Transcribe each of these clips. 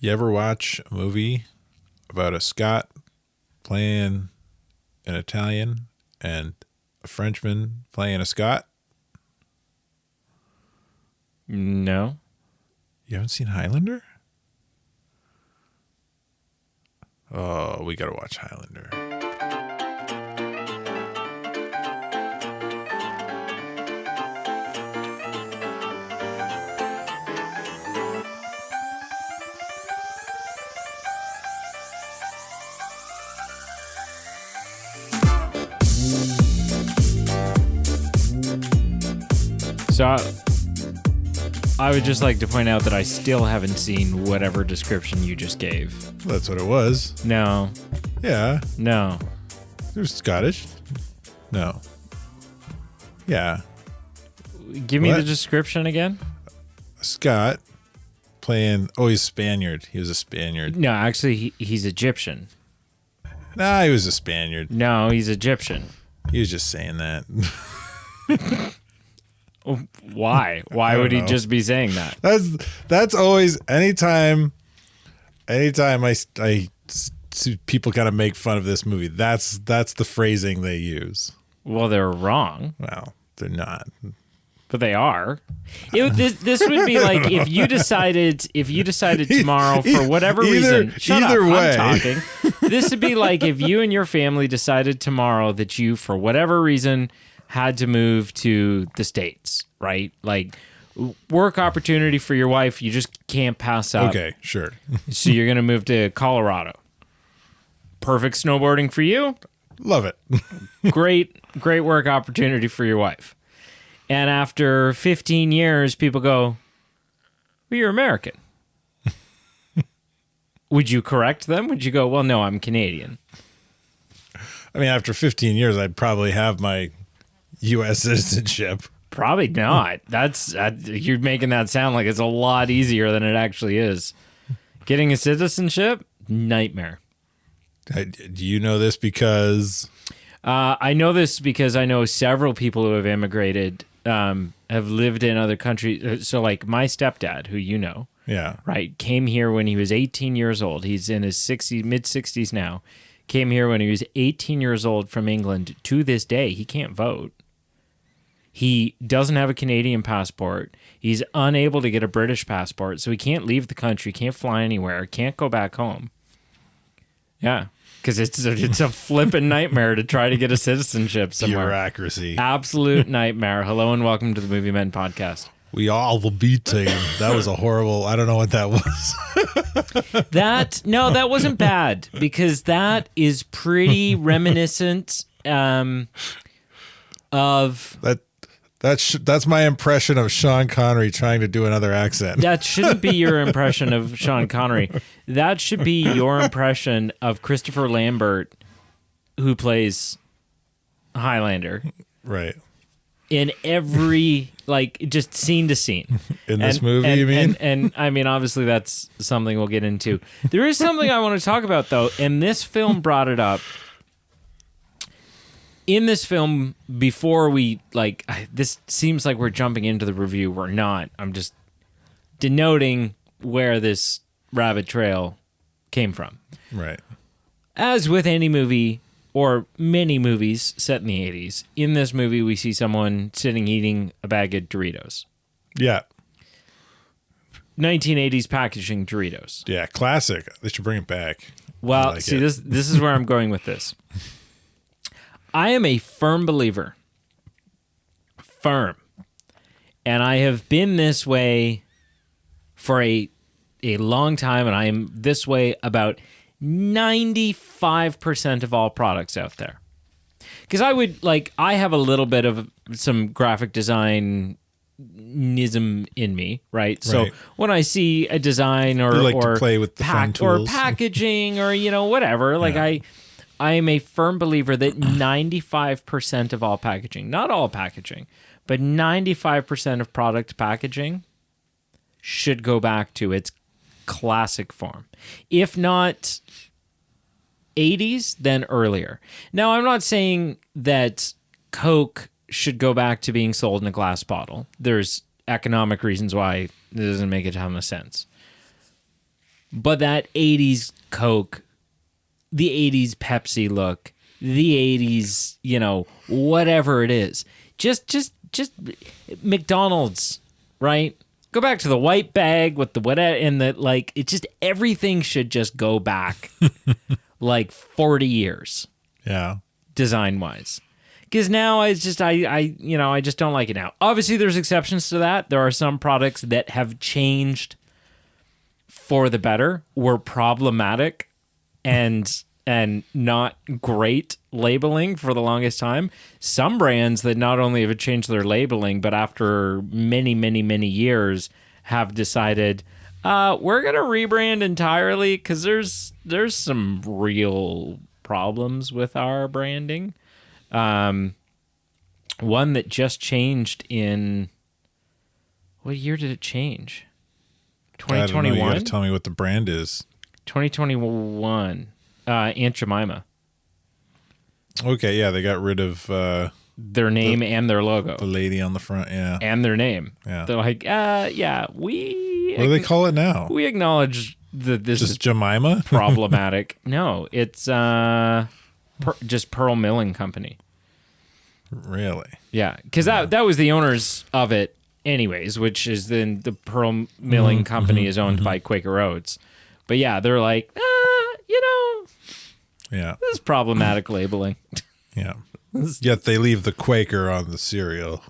You ever watch a movie about a Scot playing an Italian and a Frenchman playing a Scot? No. You haven't seen Highlander? Oh, we gotta watch Highlander. So I would just like to point out that I still haven't seen whatever description you just gave. That's what it was. No. Yeah. No. They're Scottish. No. Yeah. Give me What? the description again. A Scot playing... Oh, he's Spaniard. He was a Spaniard. No, actually, he's Egyptian. Nah, he was a Spaniard. No, he's Egyptian. He was just saying that. Why? Why would he just be saying that? That's always anytime I see people kind of make fun of this movie. That's the phrasing they use. Well, they're wrong, Well, they're not. but they are. This would be like if you decided tomorrow for whatever reason. Shut either up, way. I'm talking. This would be like if you and your family decided tomorrow that you, for whatever reason, had to move to the States, right? Like work opportunity for your wife, you just can't pass up. Okay, sure. So you're going to move to Colorado. Perfect snowboarding for you. Love it. Great work opportunity for your wife. And after 15 years, people go, well, you're American. Would you correct them? Would you go, well, no, I'm Canadian? I mean, after 15 years, I'd probably have my U.S. citizenship. Probably not. You're making that sound like it's a lot easier than it actually is. Getting a citizenship, nightmare. Do you know this because... I know this because I know several people who have immigrated, have lived in other countries. So like my stepdad, who you know, Yeah. right, came here when he was 18 years old. He's in his mid-60s now. Came here when he was 18 years old from England. To this day, he can't vote. He doesn't have a Canadian passport. He's unable to get a British passport, so he can't leave the country, can't fly anywhere, can't go back home. Yeah, because it's a flippin' nightmare to try to get a citizenship somewhere. Bureaucracy. Absolute nightmare. Hello and welcome to the Movie Men podcast. We all the B team. That was a horrible... I don't know what that was. That wasn't bad, because that is pretty reminiscent of... That's my impression of Sean Connery trying to do another accent. That shouldn't be your impression of Sean Connery. That should be your impression of Christopher Lambert, who plays Highlander. Right. In every, like, just scene to scene. In this movie, you mean? And I mean, obviously that's something we'll get into. There is something I want to talk about, though, and this film brought it up. In this film, before we, this seems like we're jumping into the review. We're not. I'm just denoting where this rabbit trail came from. Right. As with any movie, or many movies set in the 80s, in this movie we see someone sitting eating a bag of Doritos. Yeah. 1980s packaging Doritos. Yeah, classic. They should bring it back. Well, like see, it. this is where I'm going with this. I am a firm believer. Firm. And I have been this way for a long time, and I am this way about 95% of all products out there. Because I have a little bit of some graphic design nism in me, right? So when I see a design or to play with the fun tools. or packaging or whatever, I am a firm believer that 95% of all packaging, not all packaging, but 95% of product packaging should go back to its classic form. If not 80s, then earlier. Now, I'm not saying that Coke should go back to being sold in a glass bottle. There's economic reasons why it doesn't make a ton of sense. But that 80s Coke, the 80s Pepsi look, the 80s, whatever it is. Just McDonald's, right? Go back to the white bag with the whatever, and it just, everything should just go back 40 years. Yeah. Design wise. Because now I just don't like it now. Obviously there's exceptions to that. There are some products that have changed for the better, were problematic and not great labeling for the longest time. Some brands that not only have changed their labeling, but after many, many, many years have decided, we're going to rebrand entirely because there's some real problems with our branding. One that just changed in... What year did it change? 2021? You got to tell me what the brand is. 2021. Aunt Jemima. Okay, yeah, they got rid of their name and their logo. The lady on the front, yeah. And their name. Yeah. They're like, we... What do they call it now? We acknowledge that this Just is Jemima? problematic. No, it's just Pearl Milling Company. Really? Yeah, because that was the owners of it anyways, which is then the Pearl Milling Company is owned by Quaker Oats. But yeah, they're like, Yeah. this is problematic labeling. Yeah. Yet they leave the Quaker on the cereal.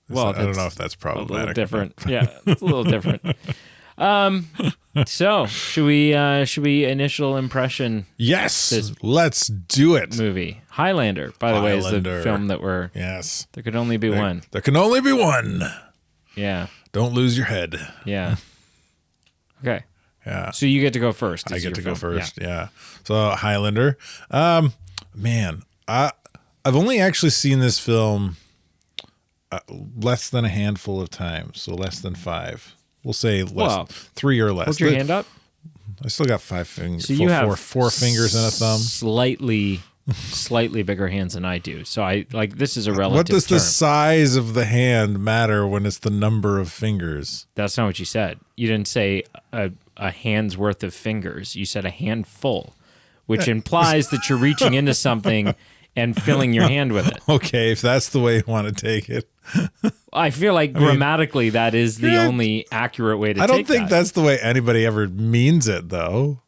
Well, I don't know if that's problematic. A little different. Yeah, it's a little different. So should we initial impression? Yes, let's do it. Movie Highlander, by the way, is the film that we're. Yes. There could only be one. There can only be one. Yeah. Don't lose your head. Yeah. Okay. Yeah. So you get to go first. I get to go first. Yeah. So Highlander. Man, I've only actually seen this film less than a handful of times, so less than 5. We'll say less, 3 or less. Hold your hand up. I still got 5 fingers. So you have four fingers and a thumb. Slightly bigger hands than I do. So this is a relative. What does term. the size of the hand matter when it's the number of fingers? That's not what you said. You didn't say a hand's worth of fingers. You said a handful, which implies that you're reaching into something and filling your hand with it. Okay, if that's the way you want to take it. I feel like grammatically that is the only accurate way to take it. I don't think that's the way anybody ever means it, though.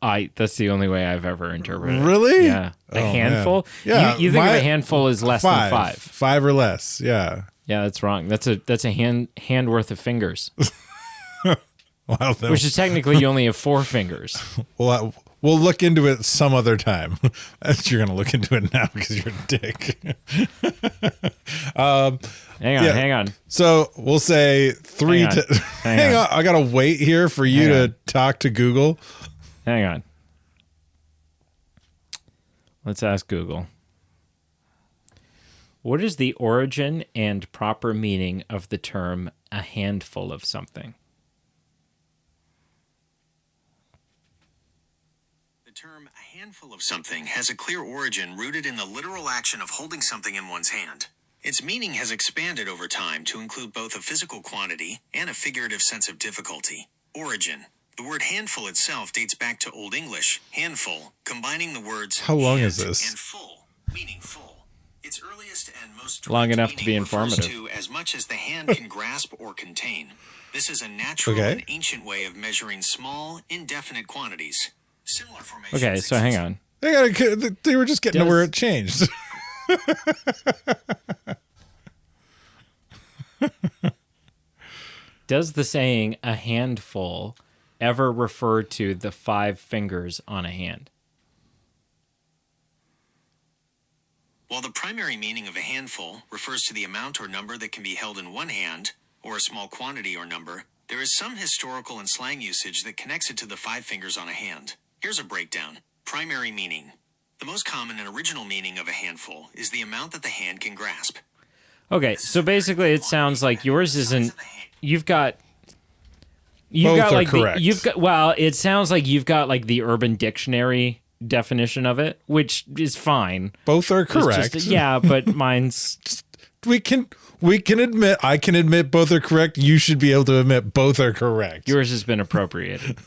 That's the only way I've ever interpreted it. Really? Yeah. A handful? Man. Yeah. You think of a handful as less than 5. 5 or less, yeah. Yeah, that's wrong. That's a hand worth of fingers. Well, then, Which is technically you only have 4 fingers. Well, we'll look into it some other time. You're going to look into it now because you're a dick. Hang on. So we'll say 3 to... Hang on. I got to wait here for you to talk to Google. Hang on. Let's ask Google. What is the origin and proper meaning of the term a handful of something? The term a handful of something has a clear origin rooted in the literal action of holding something in one's hand. Its meaning has expanded over time to include both a physical quantity and a figurative sense of difficulty. Origin. The word handful itself dates back to Old English, handful, combining the words How long hand is this? and full, meaning full. Its earliest and most Long direct enough to be meaning refers informative. to as much as the hand can grasp or contain. This is a natural and ancient way of measuring small, indefinite quantities. Similar formations. Okay, so hang on. They were just getting to where it changed. Does the saying a handful ever refer to the 5 fingers on a hand? While the primary meaning of a handful refers to the amount or number that can be held in one hand, or a small quantity or number, there is some historical and slang usage that connects it to the 5 fingers on a hand. Here's a breakdown. Primary meaning. The most common and original meaning of a handful is the amount that the hand can grasp. Okay, so basically it sounds like yours isn't... You've got Both are like correct. it sounds like you've got like the Urban Dictionary definition of it, which is fine. Both are It's correct. just- yeah, but mine's We can admit, I can admit both are correct. You should be able to admit both are correct. yours has been appropriated.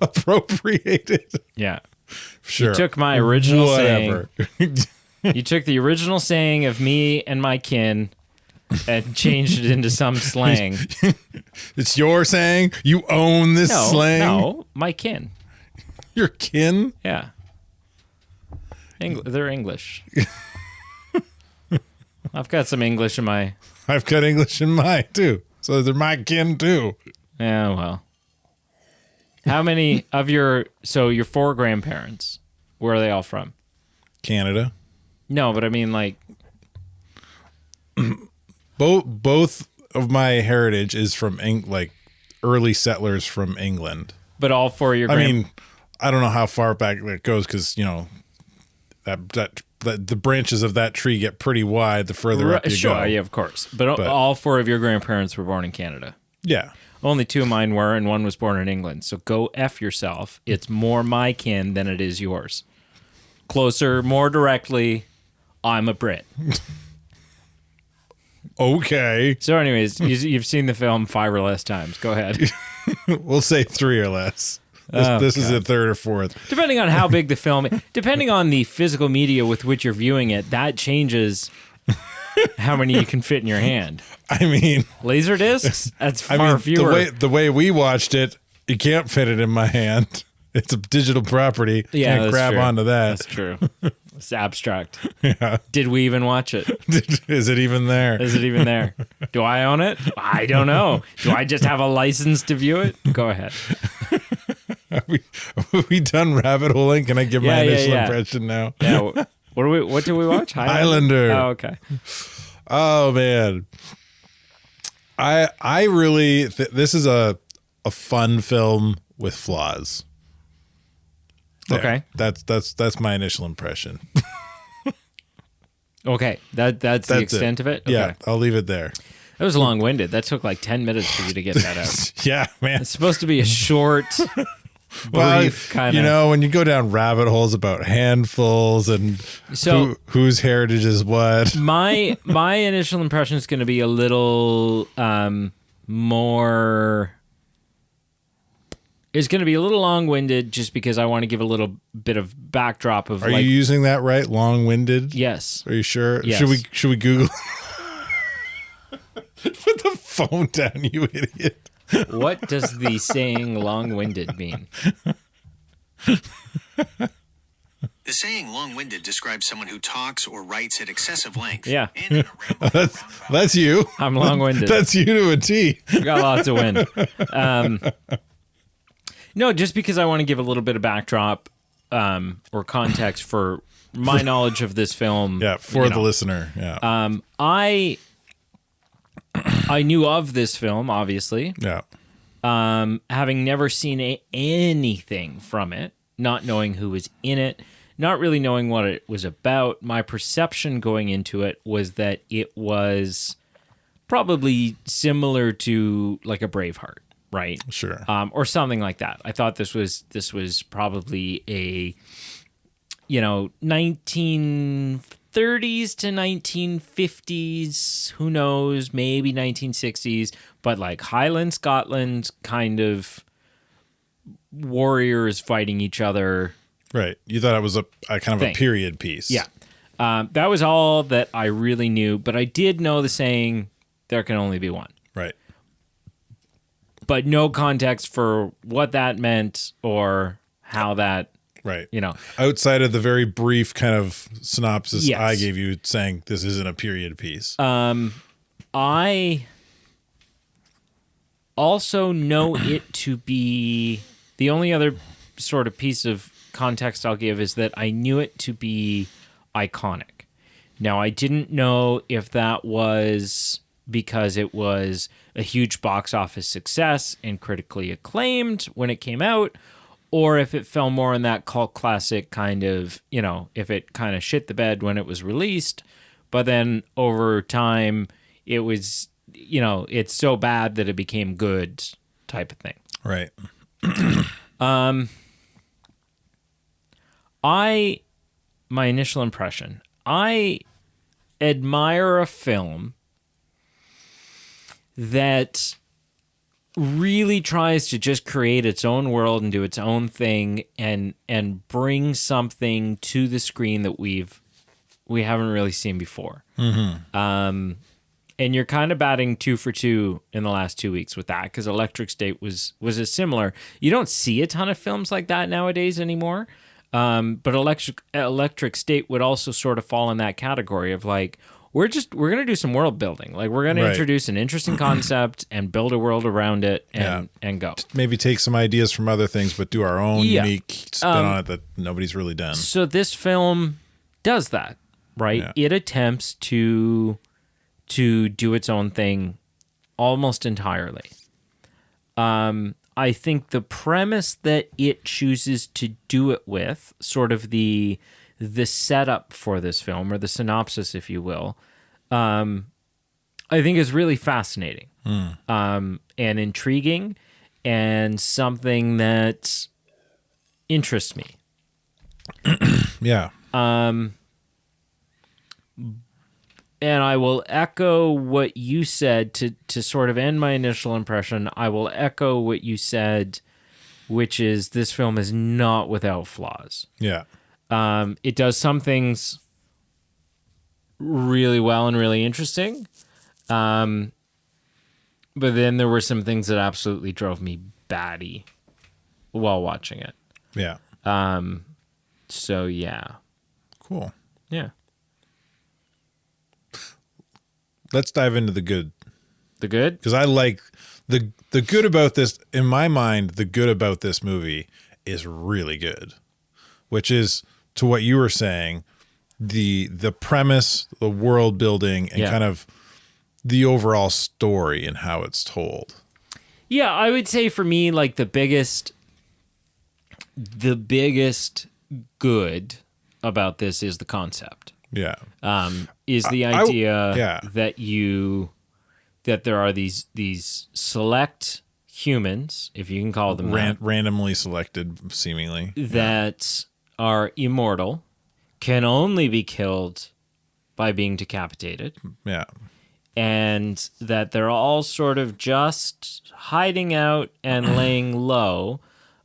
Appropriated. Yeah. Sure. You took my original Whatever. saying. You took the original saying of me and my kin and changed it into some slang. It's your saying? You own this slang? No, my kin. Your kin? Yeah. They're English. I've got some English in my... I've got English in mine, too. So they're my kin, too. Yeah, well. How many of your 4 grandparents, where are they all from? Canada. No, but I mean, like... Both of my heritage is from early settlers from England. But all 4 of your I mean, I don't know how far back that goes because, that the branches of that tree get pretty wide the further up you go. Sure, yeah, of course. But all 4 of your grandparents were born in Canada. Yeah. Only 2 of mine were, and 1 was born in England. So go F yourself. It's more my kin than it is yours. Closer, more directly, I'm a Brit. Okay. So anyways, you've seen the film 5 or less times. Go ahead. We'll say 3 or less. This is the 3rd or 4th. Depending on how big the film, depending on the physical media with which you're viewing it, that changes how many you can fit in your hand. I mean, laser discs? That's far fewer. The way we watched it, you can't fit it in my hand. It's a digital property. Yeah, can't grab true. onto that. That's true. It's abstract. Yeah. Did we even watch it? Is it even there? Is it even there? Do I own it? I don't know. Do I just have a license to view it? Go ahead. Are we done rabbit holing? Can I give my initial impression now? Yeah. What did we watch? Highlander. Oh, okay. Oh man. I really this is a fun film with flaws. There. Okay. That's my initial impression. Okay. That's the extent of it? Okay. Yeah, I'll leave it there. That was long-winded. That took like 10 minutes for you to get that out. Yeah, man. It's supposed to be a short, brief kind of... when you go down rabbit holes about handfuls and whose heritage is what. My initial impression is going to be a little more... It's going to be a little long-winded just because I want to give a little bit of backdrop of Are you using that right? Long-winded? Yes. Are you sure? Yes. Should we Google? Put the phone down, you idiot. What does the saying long-winded mean? The saying long-winded describes someone who talks or writes at excessive length. Yeah. And in a rambling That's you. I'm long-winded. That's you to a T. Got lots of wind. No, just because I want to give a little bit of backdrop or context for my knowledge of this film. Yeah, for the listener. Yeah. I knew of this film, obviously. Yeah. Having never seen anything from it, not knowing who was in it, not really knowing what it was about. My perception going into it was that it was probably similar to like a Braveheart. Right. Sure. Or something like that. I thought this was probably a 1930s to 1950s, who knows, maybe 1960s, but like Highland Scotland kind of warriors fighting each other. Right. You thought it was a kind of a period piece. Yeah. That was all that I really knew, but I did know the saying, there can only be one. Right. But no context for what that meant or how that, right. Outside of the very brief kind of synopsis yes. I gave you saying this isn't a period piece. I also know it to be, the only other sort of piece of context I'll give is that I knew it to be iconic. Now, I didn't know if that was because it was a huge box office success and critically acclaimed when it came out, or if it fell more in that cult classic kind of, if it kind of shit the bed when it was released, but then over time it was, it's so bad that it became good type of thing. Right. My initial impression, I admire a film that really tries to just create its own world and do its own thing and bring something to the screen that we haven't really seen before. And you're kind of batting 2 for 2 in the last 2 weeks with that, because Electric State was a similar. You don't see a ton of films like that nowadays anymore, but Electric State would also sort of fall in that category of like, we're going to do some world building. Like, we're going to introduce an interesting concept and build a world around it and go. Maybe take some ideas from other things, but do our own unique spin on it that nobody's really done. So this film does that, right? Yeah. It attempts to do its own thing almost entirely. I think the premise that it chooses to do it with, sort of the setup for this film, or the synopsis, if you will, I think is really fascinating and intriguing, and something that interests me. Yeah. And I will echo what you said to sort of end my initial impression. I will echo what you said, which is this film is not without flaws. Yeah. It does some things really well and really interesting. But then there were some things that absolutely drove me batty while watching it. Yeah. So, yeah. Cool. Yeah. Let's dive into the good. The good? Because I like the good about this. In my mind, the good about this movie is really good, which is, to what you were saying, the premise, the world building, and kind of the overall story and how it's told. Yeah, I would say for me, like the biggest good about this is the concept. Yeah. Is the idea that there are these select humans, if you can call them randomly selected, seemingly, that are immortal, can only be killed by being decapitated. Yeah. And that they're all sort of just hiding out and laying low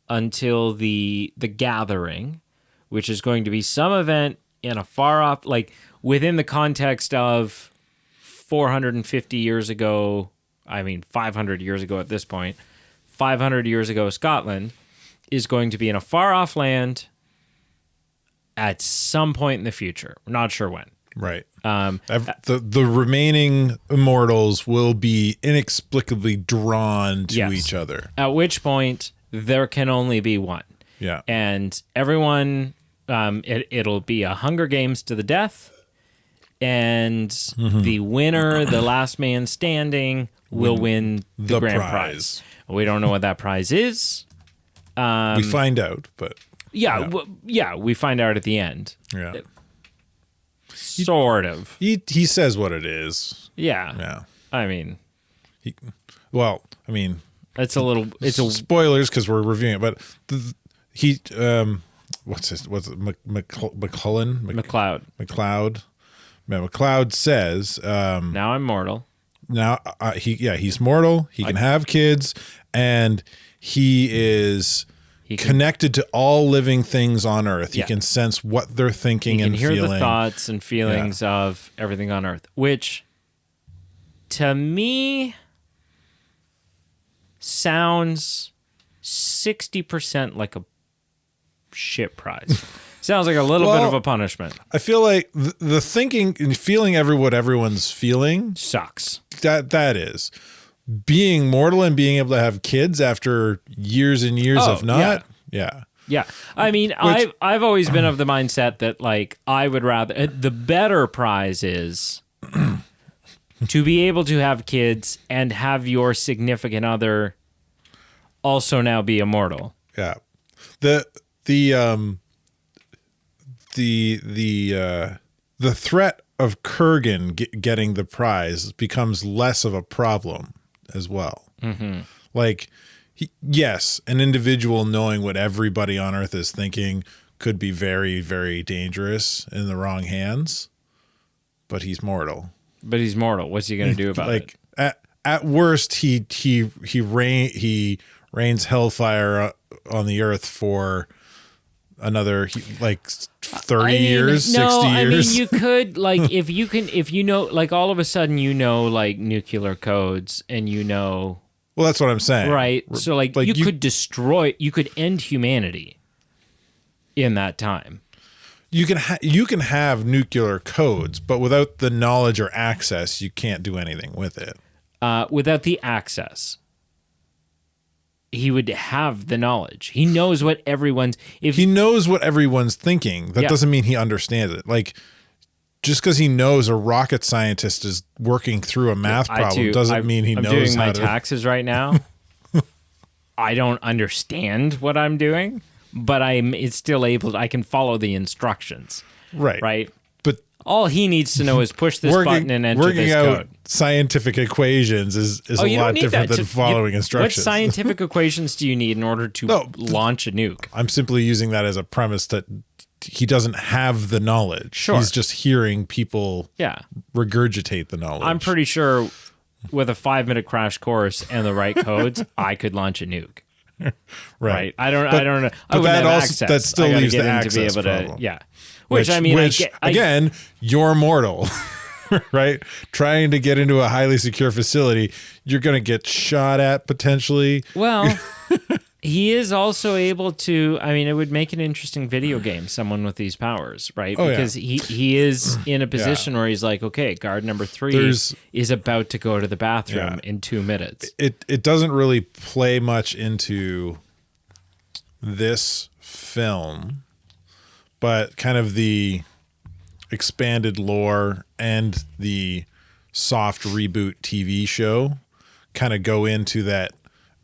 until the gathering, which is going to be some event in a far off, like within the context of 450 years ago, 500 years ago at this point, 500 years ago, Scotland is going to be in a far off land at some point in the future. We're not sure when. Right. The remaining immortals will be inexplicably drawn to each other. At which point there can only be one. Yeah. And everyone, it'll be a Hunger Games to the death. And the winner, the last man standing, will win the grand prize. We don't know what that prize is. We find out, but... we find out at the end. Yeah. Sort of. He says what it is. Yeah. Yeah. I mean... It's a little... spoilers because we're reviewing it, but what's it? McCullen? McLeod. McLeod. McLeod says... now I'm mortal. Now, he's mortal. He can have kids, and he is... connected to all living things on Earth. He can sense what they're thinking and feeling. He can hear the thoughts and feelings of everything on Earth, which to me sounds 60% like a shit prize. Sounds like a little bit of a punishment. I feel like the thinking and feeling what everyone's feeling sucks. That is. Being mortal and being able to have kids after years and years of not. Yeah. I mean, I've always been of the mindset that, like, I would rather... the better prize is to be able to have kids and have your significant other also now be immortal. Yeah. The threat of Kurgan getting the prize becomes less of a problem as well. Mm-hmm. Like, yes, an individual knowing what everybody on Earth is thinking could be very, very dangerous in the wrong hands, but he's mortal. What's he going to do about it? at worst he rains hellfire on the earth for another 30 years, 60 years. I mean, you could if you know, all of a sudden nuclear codes and Well, that's what I'm saying. Right. So you could end humanity in that time. You can have nuclear codes, but without the knowledge or access, you can't do anything with it. Without the access, he would have the knowledge. He knows what everyone's. He knows what everyone's thinking. That doesn't mean he understands it. Just because he knows a rocket scientist is working through a math problem doesn't mean he knows how to. I'm doing my taxes right now. I don't understand what I'm doing, but it's still I can follow the instructions. Right. Right. But all he needs to know is push this button and enter this code. Working out scientific equations is a lot different than following instructions. What scientific equations do you need in order to launch a nuke? I'm simply using that as a premise that he doesn't have the knowledge. Sure. He's just hearing people regurgitate the knowledge. I'm pretty sure with a 5-minute crash course and the right codes, I could launch a nuke. Right. I don't know. But that still leaves the access problem. Which again, you're mortal, right? Trying to get into a highly secure facility, you're going to get shot at potentially. Well, he is also able to. I mean, it would make an interesting video game. Someone with these powers, right? Because he is in a position where he's like, okay, guard number 3 is about to go to the bathroom in 2 minutes. It doesn't really play much into this film, but kind of the expanded lore and the soft reboot TV show kind of go into that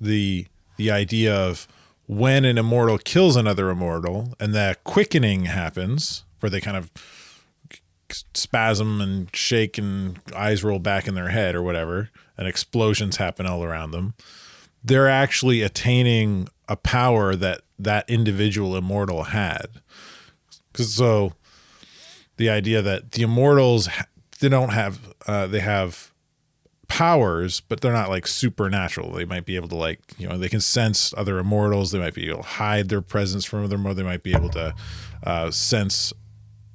the idea of when an immortal kills another immortal and that quickening happens where they kind of spasm and shake and eyes roll back in their head or whatever, and explosions happen all around them. They're actually attaining a power that individual immortal had. So the idea that the immortals, they have powers, but they're not supernatural. They might be able to they can sense other immortals. They might be able to hide their presence from other immortals. They might be able to sense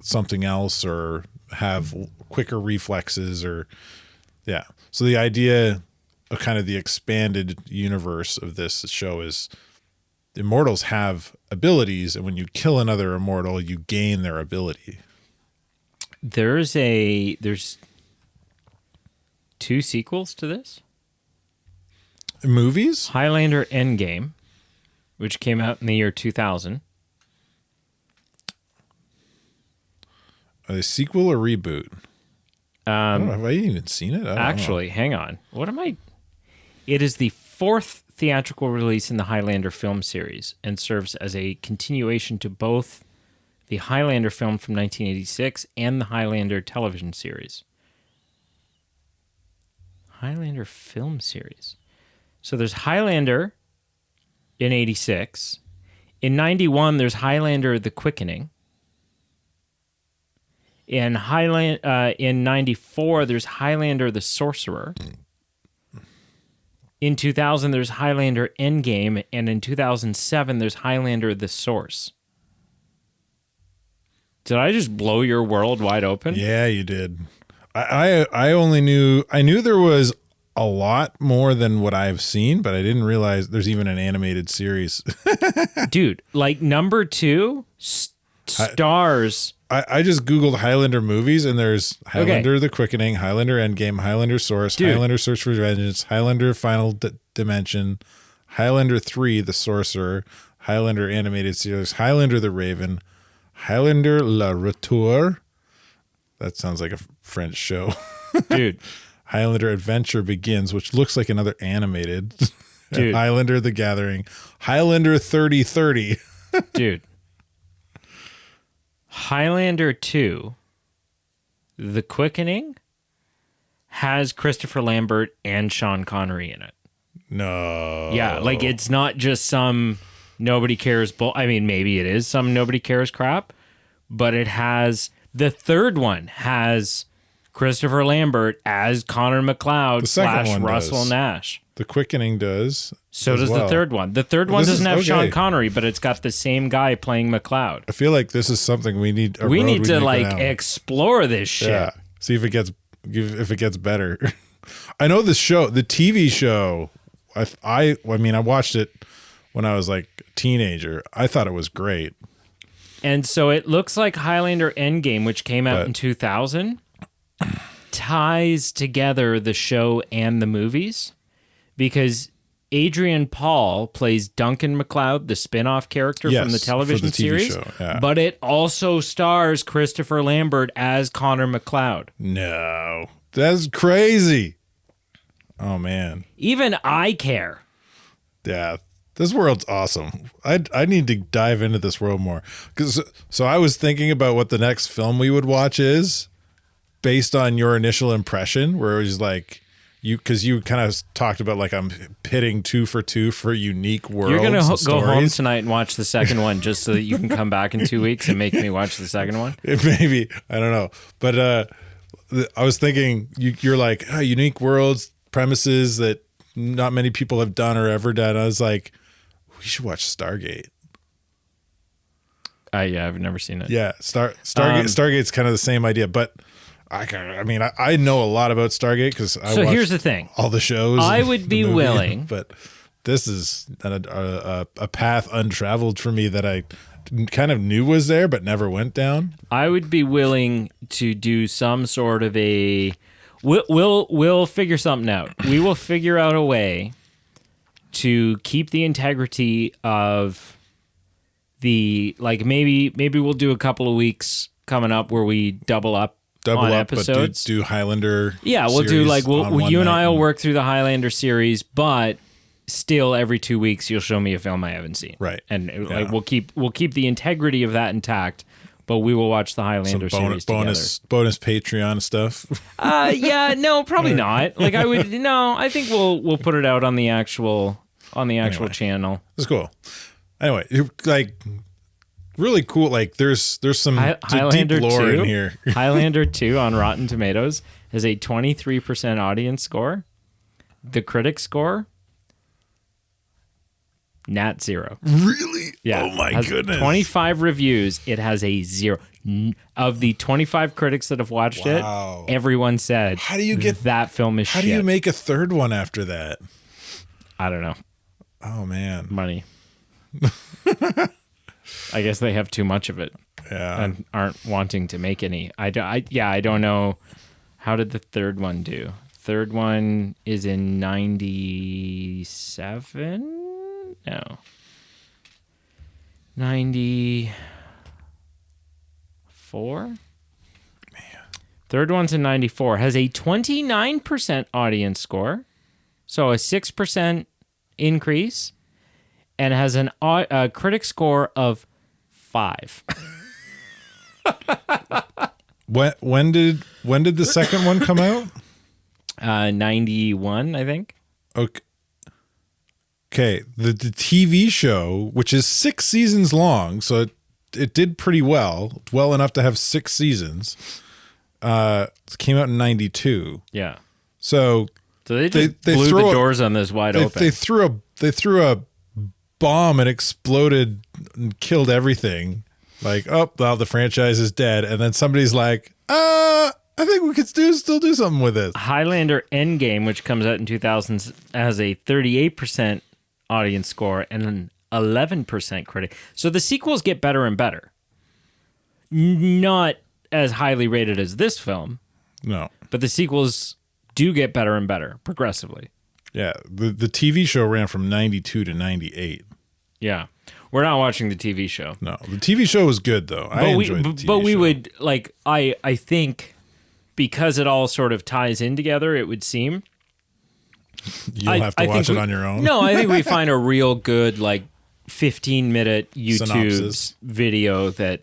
something else or have quicker reflexes So the idea of kind of the expanded universe of this show is immortals have abilities, and when you kill another immortal, you gain their ability. There's 2 sequels to this. Movies? Highlander Endgame, which came out in the year 2000. A sequel or reboot? Have I even seen it? Actually, hang on. What am I? It is the 4th theatrical release in the Highlander film series and serves as a continuation to both the Highlander film from 1986 and the Highlander television series. Highlander film series. So there's Highlander in 86. In 91, there's Highlander The Quickening. In 94, there's Highlander the Sorcerer. In 2000, there's Highlander Endgame, and in 2007, there's Highlander the Source. Did I just blow your world wide open? Yeah, you did. I knew there was a lot more than what I've seen, but I didn't realize there's even an animated series. Dude, number 2 stars. I just Googled Highlander movies, and there's Highlander The Quickening, Highlander Endgame, Highlander Source, Highlander Search for Vengeance, Highlander Final Dimension, Highlander 3 The Sorcerer, Highlander Animated Series, Highlander The Raven, Highlander La Retour. That sounds like a French show. Dude. Highlander Adventure Begins, which looks like another animated. Dude. Highlander The Gathering. Highlander 3030. Dude. Highlander 2, The Quickening, has Christopher Lambert and Sean Connery in it. No. Yeah, it's not just some nobody cares I mean, maybe it is some nobody cares crap, but it has... The third one has Christopher Lambert as Connor McLeod / Russell does. Nash. The Quickening does. So does the third one. The third one This doesn't is- have okay. Sean Connery, but it's got the same guy playing McLeod. I feel like this is something we need. We need to go like down. explore this shit. Yeah. See if it gets better. I know the TV show. I mean, I watched it when I was like a teenager. I thought it was great. And so it looks like Highlander Endgame, which came out in 2000, ties together the show and the movies because Adrian Paul plays Duncan MacLeod, the spin-off character from the television for the TV series. show, yeah. But it also stars Christopher Lambert as Connor MacLeod. No, that's crazy. Oh man. Even I care. Yeah. This world's awesome. I need to dive into this world more. So I was thinking about what the next film we would watch is based on your initial impression, where it was like because you kind of talked about like I'm pitting 2 for 2 for unique worlds. You're going to go home stories. tonight and watch the second one just so that you can come back in 2 weeks and make me watch the second one. Maybe, I don't know. But I was thinking you're like unique worlds, premises that not many people have done or ever done. I was like, we should watch Stargate. Yeah, I've never seen it. Yeah, Stargate's kind of the same idea, but I know a lot about Stargate because I watched here's the thing. all the shows. I and would the be movie, willing, but this is a path untraveled for me that I kind of knew was there but never went down. I would be willing to do some sort of a. We'll figure something out. We will figure out a way to keep the integrity of the maybe we'll do a couple of weeks coming up where we double up episodes. But do Highlander. Yeah, we'll do series on one you and night I will work through the Highlander series, but still every 2 weeks you'll show me a film I haven't seen. Right. And we'll keep the integrity of that intact, but we will watch the Highlander series bonus Patreon stuff. Yeah, no, probably not. Like I think we'll put it out on the actual channel. It's cool. Anyway, like really cool. Like there's some Highlander deep lore 2, in here. Highlander 2 on Rotten Tomatoes has a 23% audience score. The critic score, nat 0. Really? Yeah. Oh my has goodness. 25 reviews. It has a 0. Of the 25 critics that have watched Wow. it, everyone said, How do you get that film is How shit. do you make a third one after that? I don't know. Oh man. Money. I guess they have too much of it Yeah. and aren't wanting to make any. I don't know. How did the third one do? Third one is in 97? No. 94? Man. Third one's in 94. Has a 29% audience score. So a 6% increase. And has a critic score of 5. When did the second one come out? 91, I think. Okay. The TV show, which is 6 seasons long, so it did pretty well enough to have 6 seasons. Came out in 92. Yeah. So they just blew the doors on this wide open. They threw a bomb and exploded and killed everything. Like, oh, well, the franchise is dead. And then somebody's like, I think we could still do something with this. Highlander Endgame, which comes out in 2000, has a 38% audience score and an 11% critic. So the sequels get better and better. Not as highly rated as this film, No. but the sequels do get better and better progressively. Yeah. The TV show ran from 92 to 98. Yeah. We're not watching the TV show. No. The TV show was good, though. I enjoyed the TV But we show. would, like, I think because it all sort of ties in together, it would seem. You'll have to watch it on your own. No, I think we find a real good, like, 15-minute YouTube Synopsis. video that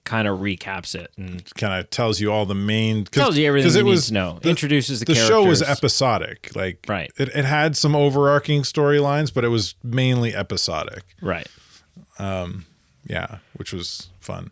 kind of recaps it and Kind of tells you all the main... tells you everything you need to know. Introduces the characters. The show was episodic. Like, Right. It had some overarching storylines, but it was mainly episodic. Right. Yeah, which was fun.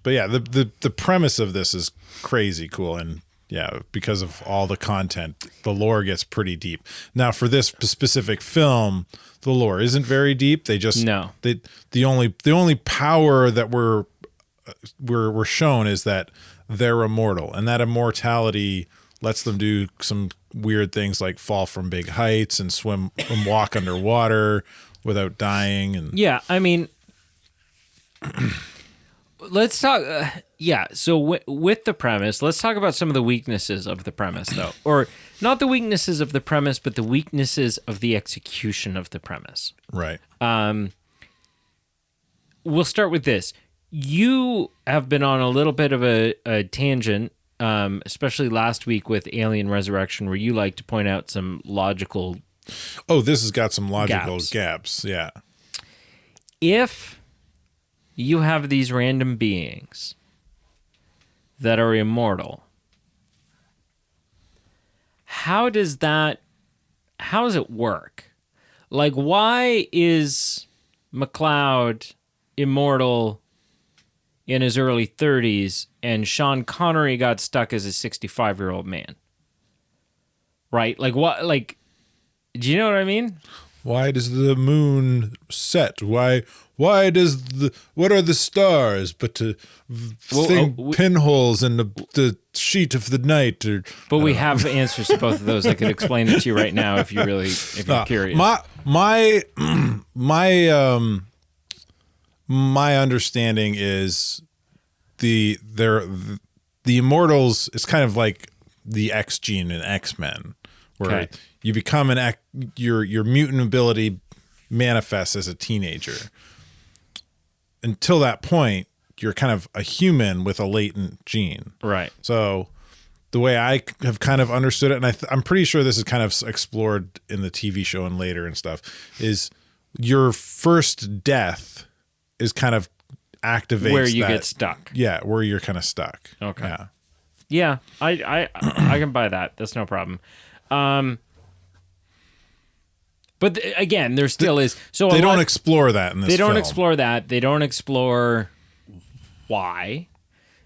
But yeah, the premise of this is crazy cool, and yeah, because of all the content, the lore gets pretty deep. Now, for this specific film, the lore isn't very deep. They just the only power that we're shown is that they're immortal, and that immortality lets them do some weird things like fall from big heights and swim and walk underwater without dying. And yeah, I mean, let's talk. So with the premise, let's talk about some of the weaknesses of the premise, though, or not the weaknesses of the premise, but the weaknesses of the execution of the premise. Right. We'll start with this. You have been on a little bit of a tangent, especially last week with Alien Resurrection, where you like to point out some logical. Oh, this has got some logical gaps. Yeah. If you have these random beings that are immortal, how does it work? Like, why is McLeod immortal in his early 30s and Sean Connery got stuck as a 65-year-old man? Right? Like, what? Like, do you know what I mean? Why does the moon set? Why does what are the stars but to pinholes in the sheet of the night? But we have answers to both of those. I could explain it to you right now if you're curious. My understanding is the immortals. It's kind of like the X gene in X-Men, where you become your mutant ability manifests as a teenager. Until that point, you're kind of a human with a latent gene. Right. So the way I have kind of understood it, and I'm pretty sure this is kind of explored in the TV show and later and stuff, is your first death is kind of activates where you get stuck. Yeah, where you're kind of stuck. Okay. Yeah, I can buy that. That's no problem. But again, there still is. So they don't explore that in this film. They don't explore that. They don't explore why.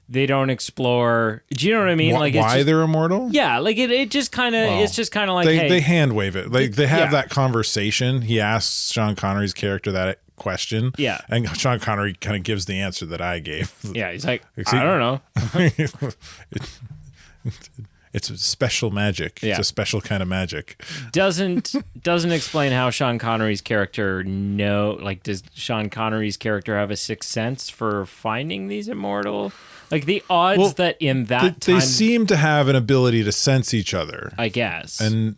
They don't explore. Do you know what I mean? Like why they're immortal? Yeah, like it just kind of. It's just kind of like they hand wave it. Like they have that conversation. He asks Sean Connery's character that question. Yeah, and Sean Connery kind of gives the answer that I gave. Yeah, he's like, I don't know. It's special magic. Yeah. It's a special kind of magic. Doesn't explain how Sean Connery's character does Sean Connery's character have a sixth sense for finding these immortal? Like the odds that in that time, they seem to have an ability to sense each other, I guess. And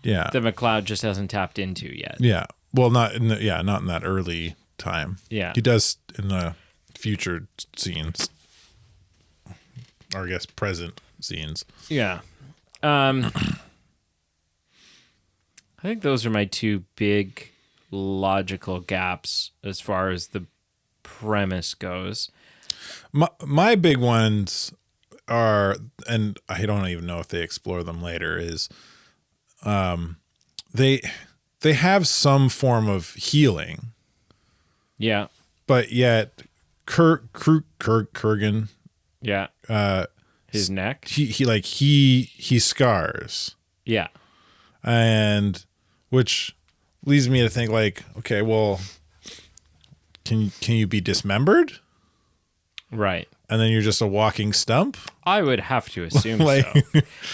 yeah. That McLeod just hasn't tapped into yet. Yeah. Well, not in that early time. Yeah. He does in the future scenes. Or I guess present scenes. Yeah. I think those are my two big logical gaps as far as the premise goes. My big ones are, and I don't even know if they explore them later, is they have some form of healing. Yeah. But yet Kurgan. Yeah. His neck. He scars. Yeah. And which leads me to think like, okay, well, can you be dismembered? Right. And then you're just a walking stump? I would have to assume so.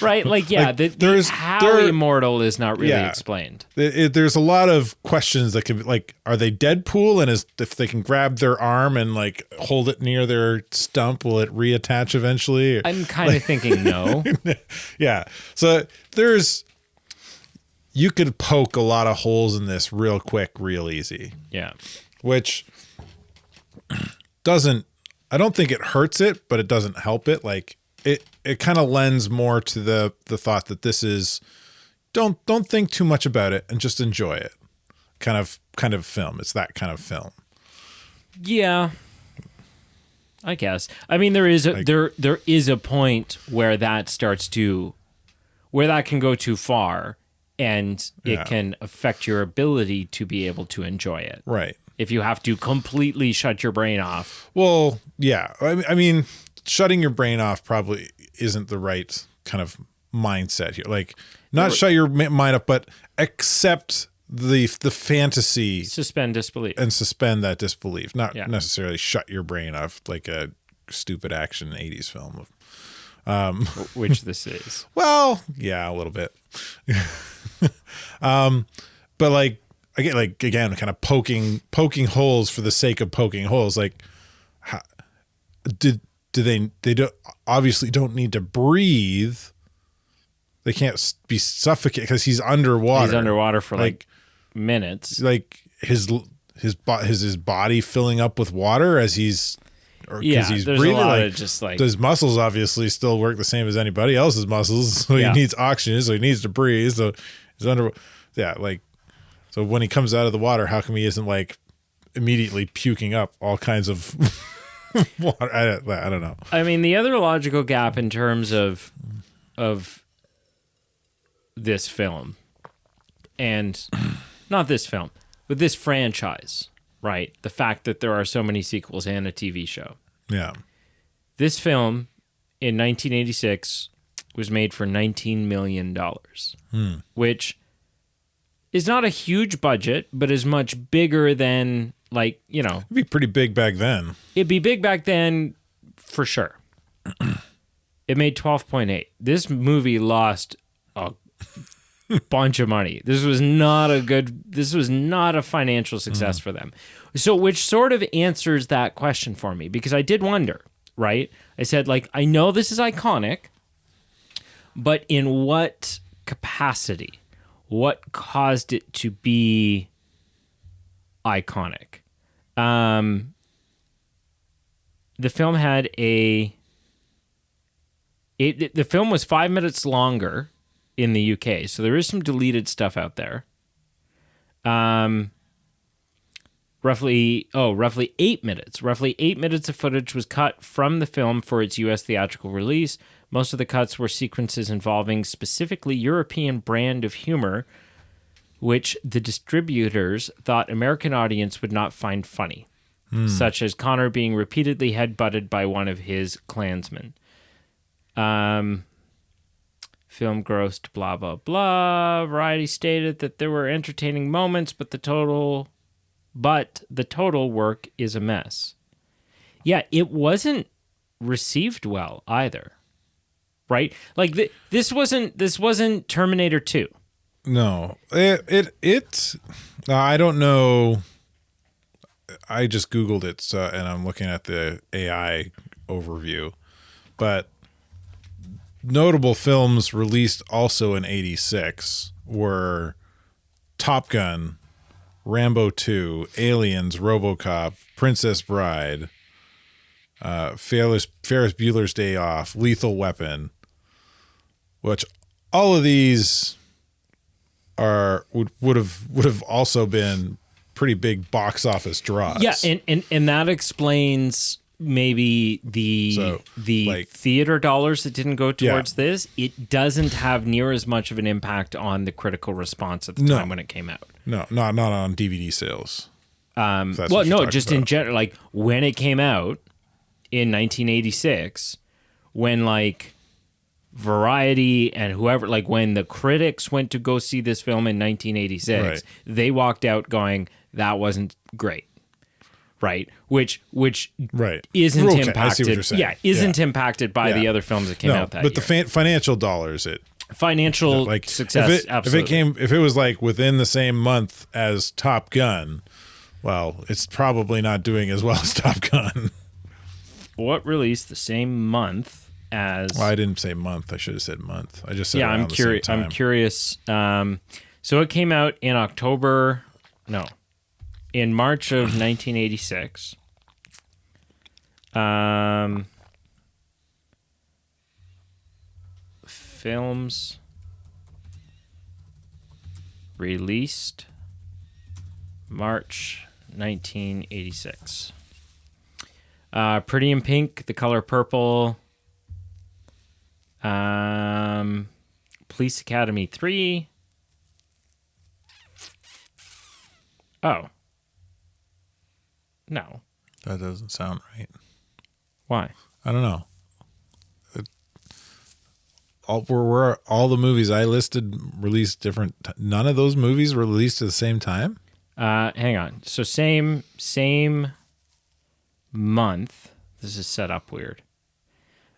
Right? Like, yeah, like, how immortal is not really explained. There's a lot of questions that could be like, are they Deadpool? And if they can grab their arm and like hold it near their stump, will it reattach eventually? I'm kind of thinking no. Yeah. So you could poke a lot of holes in this real quick, real easy. Yeah. Which I don't think it hurts it, but it doesn't help it. Like it kind of lends more to the thought that this is don't think too much about it and just enjoy it. Kind of film. It's that kind of film. Yeah. I guess. I mean, there is a point where that can go too far and it can affect your ability to be able to enjoy it. Right. if you have to completely shut your brain off. Well, yeah. I mean, shutting your brain off probably isn't the right kind of mindset here. Like, not shut your mind up, but accept the fantasy, Suspend disbelief. and suspend that disbelief. Not necessarily shut your brain off like a stupid action 80s film. Which this is. Well, yeah, a little bit. But again, kind of poking holes for the sake of poking holes. Like, they obviously don't need to breathe. They can't be suffocated because he's underwater. He's underwater for like minutes. Like his body filling up with water as he's he's there's breathing. A lot of just like his muscles obviously still work the same as anybody else's muscles. So he needs oxygen, so he needs to breathe. So he's under. Yeah, like, so when he comes out of the water, how come he isn't like immediately puking up all kinds of water? I don't know. I mean, the other logical gap in terms of this film, and not this film, but this franchise, right? The fact that there are so many sequels and a TV show. Yeah. This film in 1986 was made for $19 million, which is not a huge budget, but is much bigger than, like, you know. It'd be pretty big back then. It'd be big back then for sure. It made 12.8. This movie lost a bunch of money. This was not a financial success for them. So, which sort of answers that question for me, because I did wonder, right? I said, like, I know this is iconic, but in what capacity? What caused it to be iconic? The film had the film was 5 minutes longer in the UK, so there is some deleted stuff out there. Roughly 8 minutes. Roughly 8 minutes of footage was cut from the film for its US theatrical release. Most of the cuts were sequences involving specifically European brand of humor, which the distributors thought American audience would not find funny, such as Connor being repeatedly headbutted by one of his Klansmen. Film grossed blah, blah, blah. Variety stated that there were entertaining moments, but the total work is a mess. Yeah, it wasn't received well either. Right? Like this wasn't Terminator 2. No. It I don't know. I just Googled it, and I'm looking at the AI overview. But notable films released also in 86 were Top Gun, Rambo 2, Aliens, RoboCop, Princess Bride, Ferris Bueller's Day Off, Lethal Weapon, which all of these would have also been pretty big box office draws. Yeah, and that explains maybe the theater dollars that didn't go towards this. It doesn't have near as much of an impact on the critical response at the time when it came out. No, not on DVD sales. Well, no, just in general, like when it came out in 1986, when like Variety and whoever, like when the critics went to go see this film in 1986, they walked out going, that wasn't great. Right, which isn't impacted. Yeah, isn't impacted by the other films that came out that year. But the financial dollars, success. Absolutely. If it was like within the same month as Top Gun, well, it's probably not doing as well as Top Gun. What released the same month as? Well, I didn't say month. I should have said month. I just said I'm curious. I'm curious. So it came out in October. No. In March of 1986, films released March 1986. Pretty in Pink, The Color Purple, Police Academy 3. Oh. No. That doesn't sound right. Why? I don't know. Were all the movies I listed released different? None of those movies were released at the same time? Hang on. So same month. This is set up weird.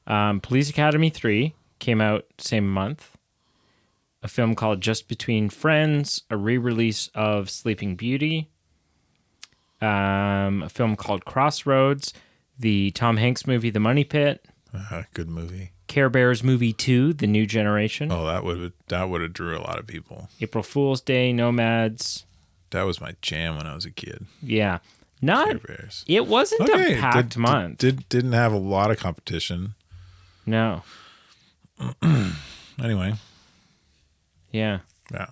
Police Academy 3 came out same month. A film called Just Between Friends, a re-release of Sleeping Beauty. A film called Crossroads, the Tom Hanks movie The Money Pit. Good movie. Care Bears movie 2, The New Generation. Oh, that would have drew a lot of people. April Fool's Day, Nomads. That was my jam when I was a kid. Yeah. Not Care Bears. It wasn't a packed month. Didn't have a lot of competition. No. Anyway. Yeah. Yeah.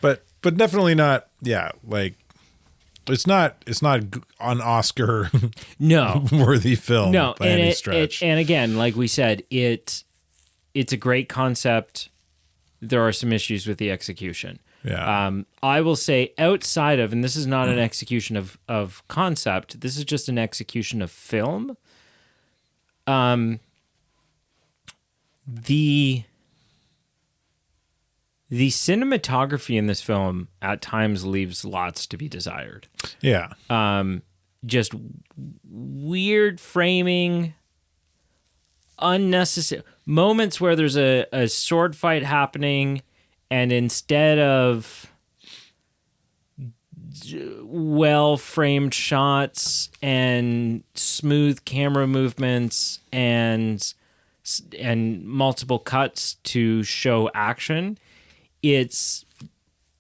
But definitely not, yeah, like it's not an Oscar no worthy film by any stretch. And again, like we said, it's a great concept. There are some issues with the execution. Yeah. I will say outside of, and this is not an execution of concept, this is just an execution of film. The cinematography in this film at times leaves lots to be desired. Yeah. Just weird framing, unnecessary moments where there's a sword fight happening, and instead of well-framed shots and smooth camera movements and multiple cuts to show action, it's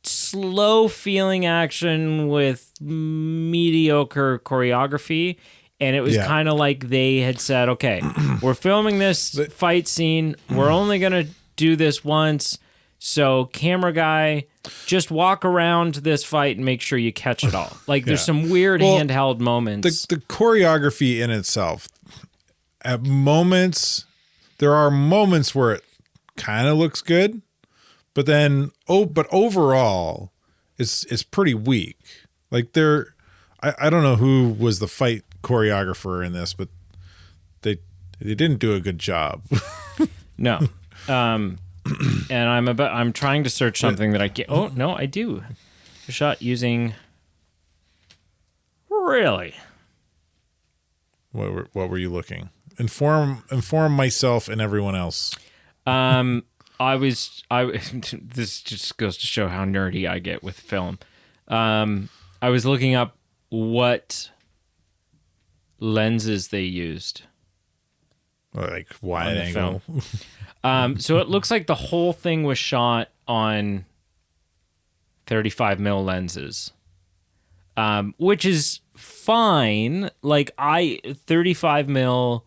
slow feeling action with mediocre choreography. And it was kind of like they had said, okay, we're filming this fight scene. We're only going to do this once. So camera guy, just walk around this fight and make sure you catch it all. Like there's some weird handheld moments. The choreography in itself, at moments, there are moments where it kind of looks good. But then, but overall, it's pretty weak. Like I don't know who was the fight choreographer in this, but they didn't do a good job. No, and I'm trying to search something that I get. Oh no, I do. A shot using. Really? What were you looking? Inform myself and everyone else. This just goes to show how nerdy I get with film. I was looking up what lenses they used. Like wide angle. So it looks like the whole thing was shot on 35 mil lenses, which is fine. Like 35 mil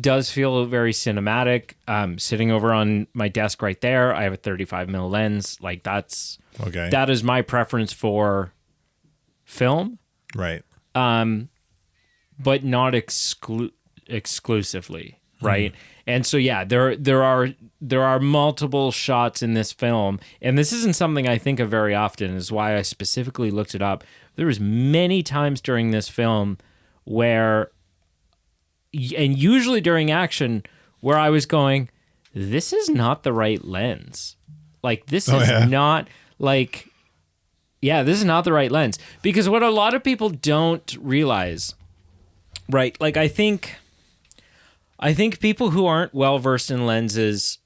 does feel very cinematic. Sitting over on my desk right there, I have a 35 mil lens. Like that is my preference for film. Right. But not exclusively, right? And so there are multiple shots in this film, and this isn't something I think of very often, is why I specifically looked it up. There was many times during this film where, and usually during action, where I was going, this is not the right lens. Like this is not like, this is not the right lens. Because what a lot of people don't realize, right? Like I think people who aren't well versed in lenses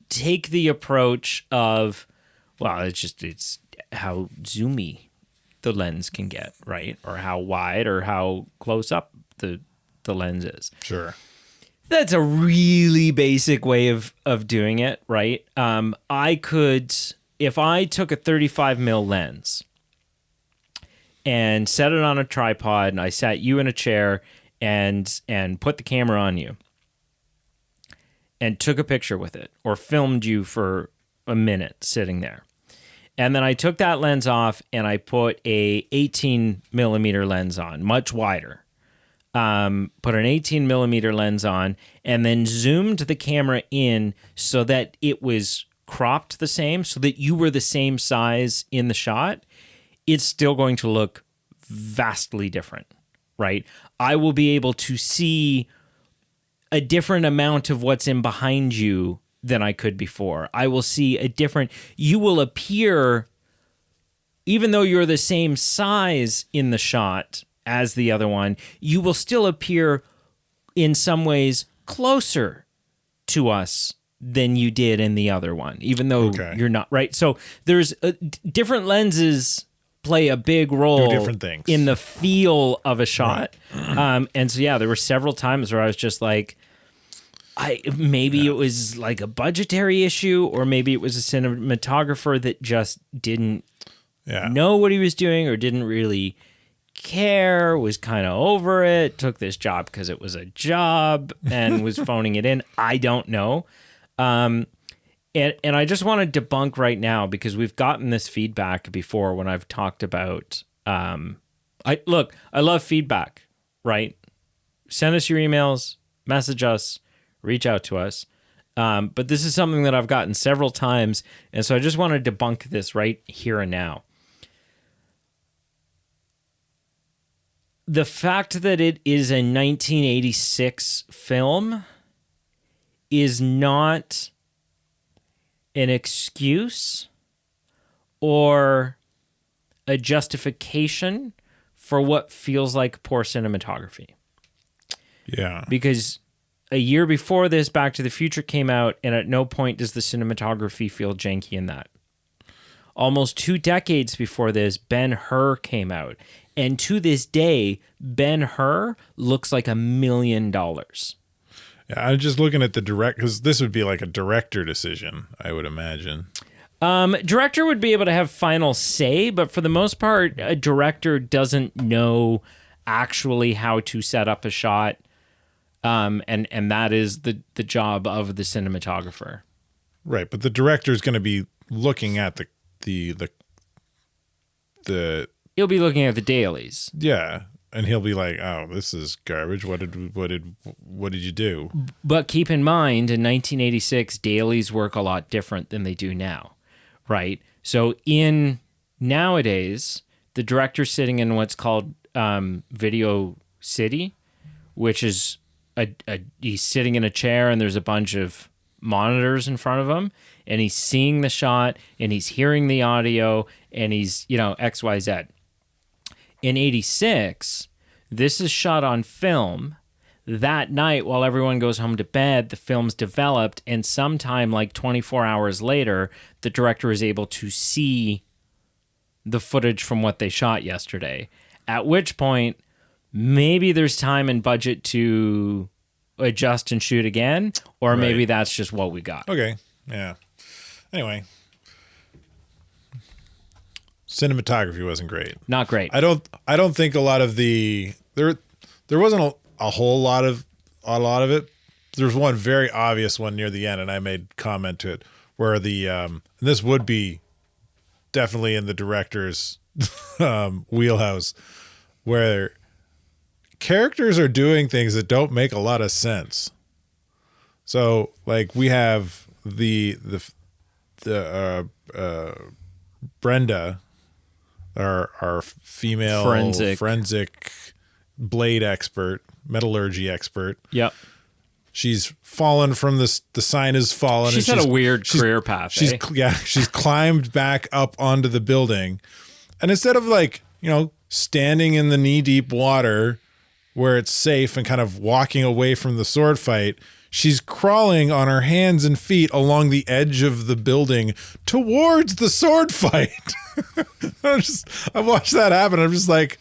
take the approach of, well, it's how zoomy the lens can get, right? Or how wide or how close up the lens is. Sure. That's a really basic way of doing it, right? I could, if I took a 35 mil lens and set it on a tripod and I sat you in a chair and put the camera on you and took a picture with it or filmed you for a minute sitting there. And then I took that lens off and I put a 18 millimeter lens on, much wider. Put an 18 millimeter lens on and then zoomed the camera in so that it was cropped the same, so that you were the same size in the shot. It's still going to look vastly different, right? I will be able to see a different amount of what's in behind you than I could before. I will see you will appear, even though you're the same size in the shot as the other one, you will still appear in some ways closer to us than you did in the other one, even though you're not, right? So there's different lenses play a big role different things in the feel of a shot. Right. And so, there were several times where I was just like, maybe it was like a budgetary issue, or maybe it was a cinematographer that just didn't know what he was doing, or didn't really care, was kind of over it, took this job because it was a job and was phoning it in. I don't know. And I just want to debunk right now, because we've gotten this feedback before when I've talked about, I love feedback, right? Send us your emails, message us, reach out to us. But this is something that I've gotten several times. And so I just want to debunk this right here and now. The fact that it is a 1986 film is not an excuse or a justification for what feels like poor cinematography. Yeah. Because a year before this, Back to the Future came out, and at no point does the cinematography feel janky in that. Almost 2 decades before this, Ben-Hur came out. And to this day, Ben-Hur looks like $1 million. Yeah, I'm just looking at the because this would be like a director decision, I would imagine. Director would be able to have final say, but for the most part, a director doesn't know actually how to set up a shot, and that is the job of the cinematographer. Right, but the director is going to be looking at the He'll be looking at the dailies. Yeah, and he'll be like, "Oh, this is garbage. What did you do?" But keep in mind, in 1986, dailies work a lot different than they do now, right? So nowadays, the director's sitting in what's called Video City, which is he's sitting in a chair and there's a bunch of monitors in front of him, and he's seeing the shot and he's hearing the audio, and he's, X, Y, Z. In 86, this is shot on film. That night, while everyone goes home to bed, the film's developed, and sometime like 24 hours later, the director is able to see the footage from what they shot yesterday. At which point, maybe there's time and budget to adjust and shoot again, or maybe that's just what we got. Okay, yeah. Anyway, cinematography wasn't great. Not great. I don't think a lot of there wasn't a whole lot of it. There's one very obvious one near the end, and I made comment to it, where this would be definitely in the director's wheelhouse, where characters are doing things that don't make a lot of sense. So, like, we have the Brenda, our female forensic blade expert, metallurgy expert. Yep. She's fallen from the sign is fallen. She's had a weird career path. She's climbed back up onto the building, and instead of standing in the knee-deep water where it's safe and kind of walking away from the sword fight, she's crawling on her hands and feet along the edge of the building towards the sword fight. I watched that happen. I'm just like,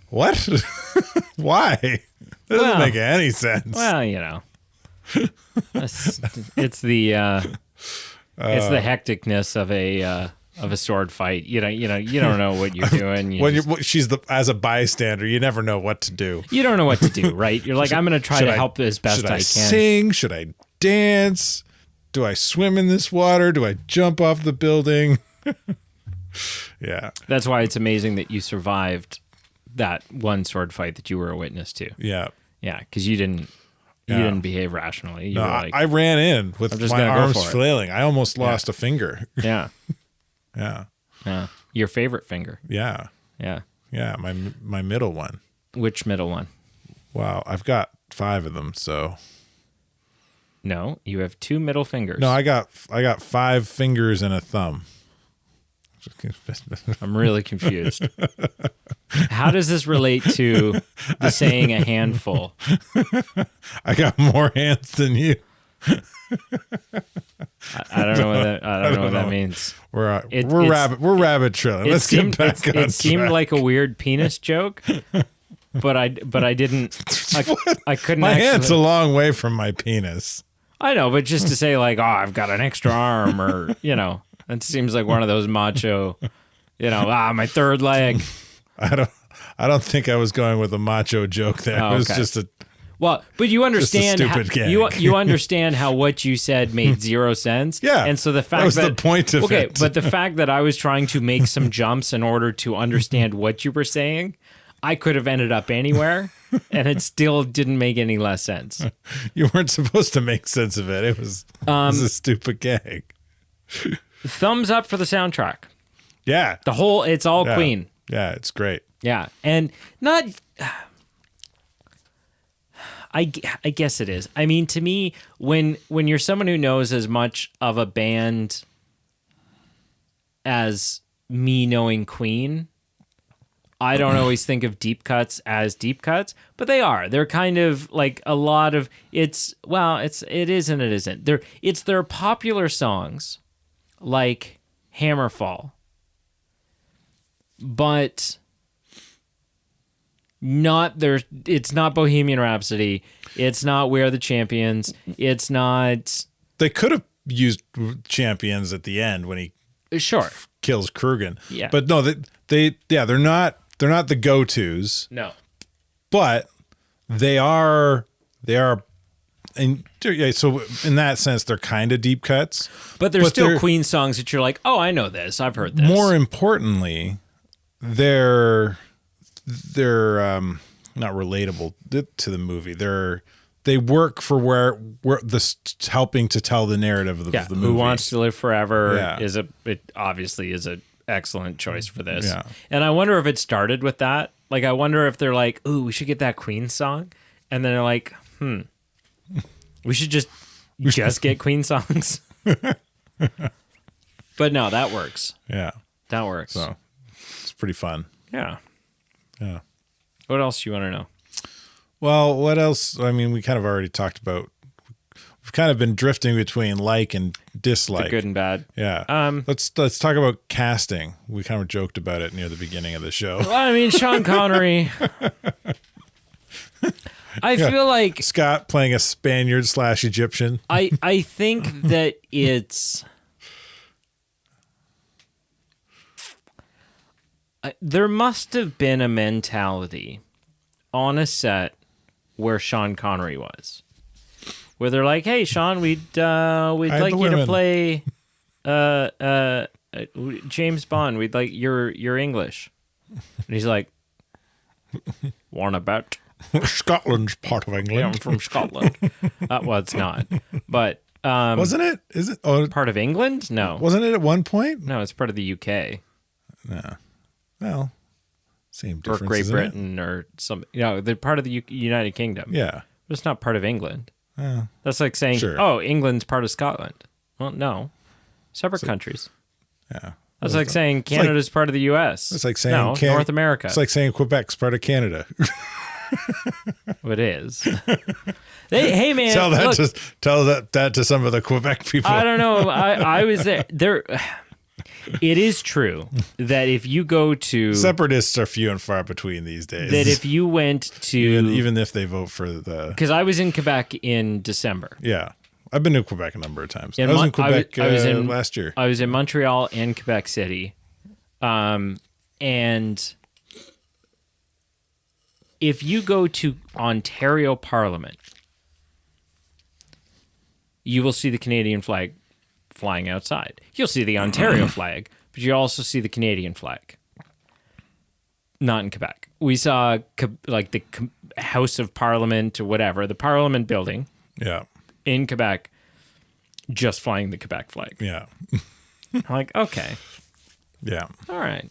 what? Why? It doesn't make any sense. Well, it's the hecticness of a sword fight. You don't know what you're doing. As a bystander, you never know what to do. You don't know what to do, right? You're like, I'm going to try to help as best I can. Should I sing? Should I dance? Do I swim in this water? Do I jump off the building? Yeah. That's why it's amazing that you survived that one sword fight that you were a witness to. Yeah. Yeah, because you didn't behave rationally. You were like, I ran in with my arms flailing. I almost lost a finger. Yeah. Yeah. Yeah. Your favorite finger. Yeah. Yeah. Yeah, my middle one. Which middle one? Wow, I've got 5 of them, so. No, you have 2 middle fingers. No, I got 5 fingers and a thumb. I'm really confused. How does this relate to the saying a handful? I got more hands than you. I don't know what that. I don't know what that means. We're rabbit trailing. Let's get back on It seemed track. like a weird penis joke, but I didn't. I couldn't. My actually, hand's a long way from my penis. I know, but just to say like, oh, I've got an extra arm, or it seems like one of those macho, my third leg. I don't think I was going with a macho joke there. Oh, It was okay. just a. Well, but you understand stupid gag. you understand how what you said made 0 sense. Yeah, and so the fact that was the point of it. but the fact that I was trying to make some jumps in order to understand what you were saying, I could have ended up anywhere, and it still didn't make any less sense. You weren't supposed to make sense of it. It was a stupid gag. Thumbs up for the soundtrack. Yeah, It's all yeah. Queen. Yeah, it's great. Yeah, and not. I guess it is. I mean, to me, when you're someone who knows as much of a band as me knowing Queen, I don't always think of deep cuts as deep cuts, but they are. They're kind of like a lot of it is and it isn't. It's their popular songs like Hammerfall, but it's not Bohemian Rhapsody. It's not We Are the Champions. It's not. They could have used Champions at the end when he Sure. kills Kurgan. Yeah. But no, they're not the go-tos, No. but they are and yeah, so in that sense they're kind of deep cuts. But there's still they're- Queen songs that you're like, oh, I know this. I've heard this. More importantly, they're not relatable to the movie. They work for where this helping to tell the narrative of the movie. Who Wants to Live Forever Yeah. it obviously is an excellent choice for this. Yeah. And I wonder if it started with that. Like, I wonder if they're like, ooh, we should get that Queen song. And then they're like, we should just get Queen songs. But no, that works. Yeah. That works. So it's pretty fun. Yeah. Yeah. What else do you want to know? Well, what else? I mean, we kind of already talked about. We've kind of been drifting between like and dislike. The good and bad. Yeah. Let's talk about casting. We kind of joked about it near the beginning of the show. Well, I mean, Sean Connery. I feel like Scott playing a Spaniard / Egyptian. I think that it's there must have been a mentality on a set where Sean Connery was, where they're like, "Hey, Sean, we'd like you to play James Bond. We'd like your English," and he's like, "Wanna bet?" Scotland's part of Yeah, I'm England. from Scotland. Well, it's not, but Wasn't it? Is it? Oh, part of England? No, wasn't it at one point? no, it's part of the UK No. Well, same or difference. Great isn't it? Britain or some. They're part of the United Kingdom. Yeah. But it's not part of England. Yeah. That's like saying, Sure. oh, England's part of Scotland. Well, no, separate countries. Yeah. That's like saying Canada's part of the U.S. It's like saying no, North America. It's like saying Quebec's part of Canada. It is. Hey man, tell that look, tell that to some of the Quebec people. I don't know. I was there. It is true that if you go to Separatists are few and far between these days. that if you went to even if they vote for the because I was in Quebec in December. yeah, I've been to Quebec a number of times. In I was Mon- in Quebec I was in- last year. I was in Montreal and Quebec City, and if you go to Ontario Parliament, you will see the Canadian flag flying outside. You'll see the Ontario flag, but you also see the Canadian flag. Not in Quebec. We saw like the House of Parliament or whatever, the Parliament building Yeah, in Quebec, just flying the Quebec flag. yeah, I'm like, okay, yeah. all right.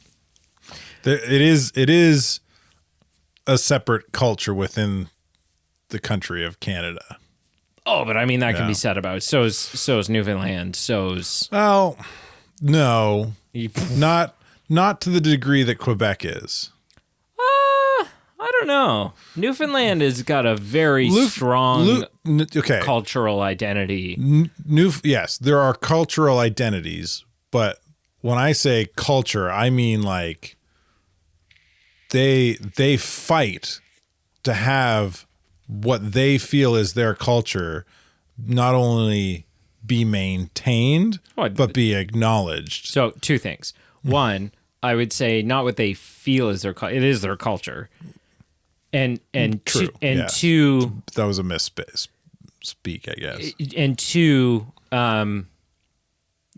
It is a separate culture within the country of Canada. Oh, but I mean that can be said about so's Newfoundland, so's. Well, no, not to the degree that Quebec is. I don't know. Newfoundland has got a very strong cultural identity. Yes, there are cultural identities, but when I say culture, I mean like they fight to have what they feel is their culture not only be maintained, but be acknowledged. So 2 things. One, I would say not what they feel is their culture. It is their culture. And True. Two, that was a misspeak, I guess. And 2,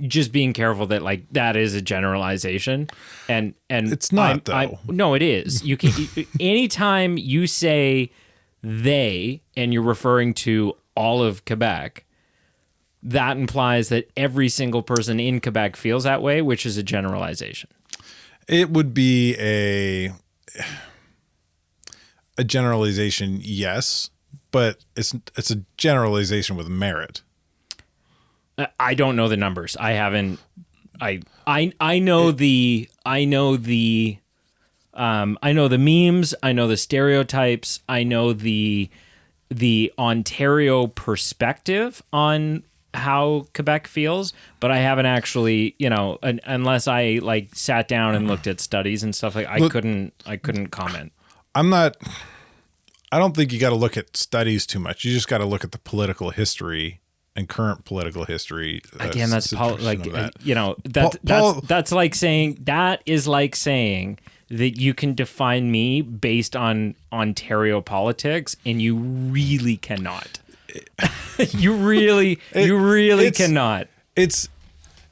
just being careful that like that is a generalization, and it's not though. No, it is. You can anytime you say they and you're referring to all of Quebec, that implies that every single person in Quebec feels that way, which is a generalization. It would be a generalization, yes, but it's a generalization with merit. I don't know the numbers. I haven't. I know the memes. I know the stereotypes. I know the Ontario perspective on how Quebec feels, but I haven't actually, unless I like sat down and looked at studies and stuff like I couldn't comment. I don't think you got to look at studies too much. You just got to look at the political history and current political history. Again, that's that's like saying that you can define me based on Ontario politics, and you really cannot. you really cannot. It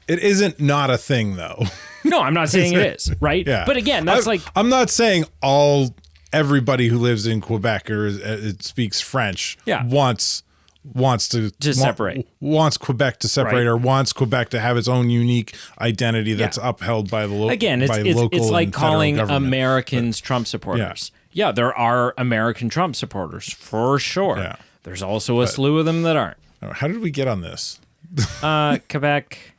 isn't not a thing though. No, I'm not saying it is, right? Yeah. But again, I'm not saying everybody who lives in Quebec or speaks French wants to separate. Wants Quebec to separate, right. Or wants Quebec to have its own unique identity that's upheld by the local. Again, it's like calling Americans Trump supporters. Yeah, there are American Trump supporters for sure. Yeah. There's also a slew of them that aren't. How did we get on this? Quebec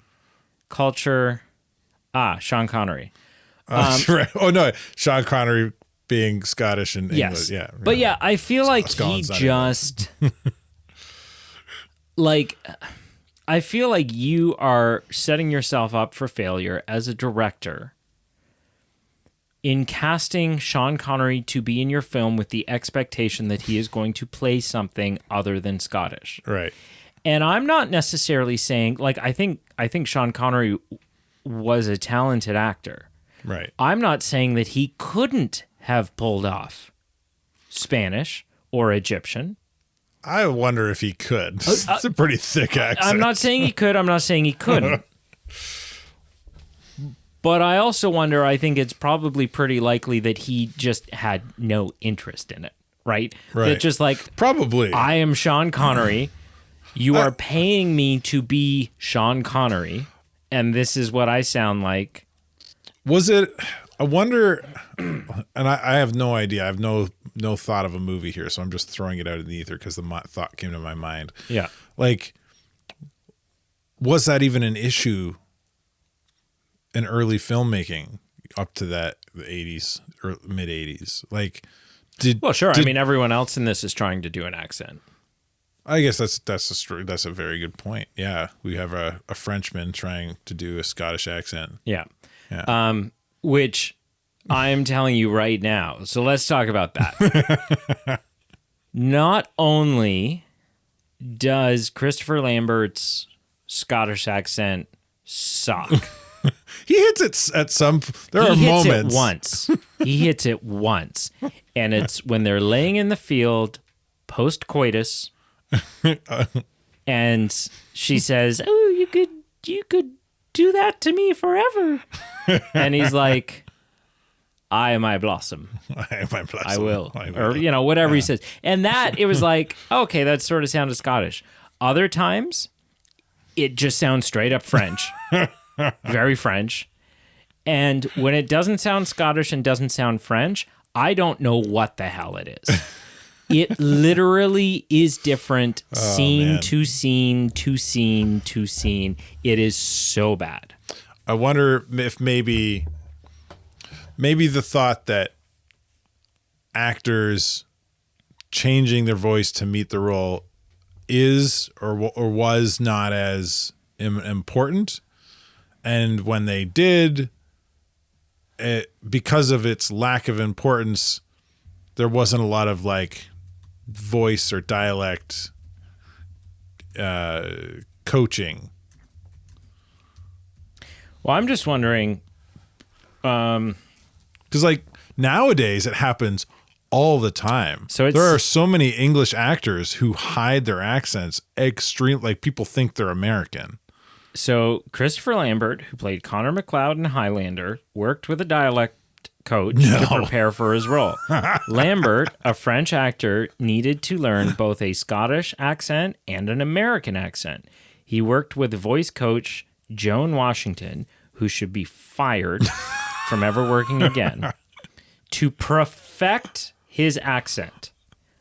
culture. Sean Connery. Right. Oh no, Sean Connery being Scottish and English. Yeah. But yeah, I feel like he just I feel like you are setting yourself up for failure as a director in casting Sean Connery to be in your film with the expectation that he is going to play something other than Scottish. Right. And I'm not necessarily saying I think Sean Connery was a talented actor. Right. I'm not saying that he couldn't have pulled off Spanish or Egyptian. I wonder if he could. It's a pretty thick accent. I'm not saying he could. I'm not saying he couldn't. But I also wonder, I think it's probably pretty likely that he just had no interest in it, right? That just probably. I am Sean Connery. You are paying me to be Sean Connery, and this is what I sound like. Was it? I wonder, and I have no idea. I have no thought of a movie here, so I'm just throwing it out in the ether because the thought came to my mind. Yeah. Was that even an issue in early filmmaking up to the 80s or mid 80s? Well, sure. I mean, everyone else in this is trying to do an accent. I guess that's a very good point. Yeah, we have a Frenchman trying to do a Scottish accent. Yeah. Which I'm telling you right now. So let's talk about that. Not only does Christopher Lambert's Scottish accent suck. He hits it at some. There are moments. He hits it once. He hits it once, and it's when they're laying in the field post coitus, and she says, "Oh, you could do that to me forever," and he's like, "I am my blossom. I will," or whatever he says, and it was like, okay, that sort of sounded Scottish. Other times, it just sounds straight up French. Very French. And when it doesn't sound Scottish and doesn't sound French, I don't know what the hell it is. It literally is different scene to scene to scene to scene. It is so bad. I wonder if maybe the thought that actors changing their voice to meet the role is or was not as important. And when they did, because of its lack of importance, there wasn't a lot of like voice or dialect coaching. Well, I'm just wondering, because like nowadays it happens all the time. So there are so many English actors who hide their accents like people think they're American. So Christopher Lambert, who played Connor MacLeod in Highlander, worked with a dialect coach to prepare for his role. Lambert, a French actor, needed to learn both a Scottish accent and an American accent. He worked with voice coach Joan Washington, who should be fired from ever working again, to perfect his accent.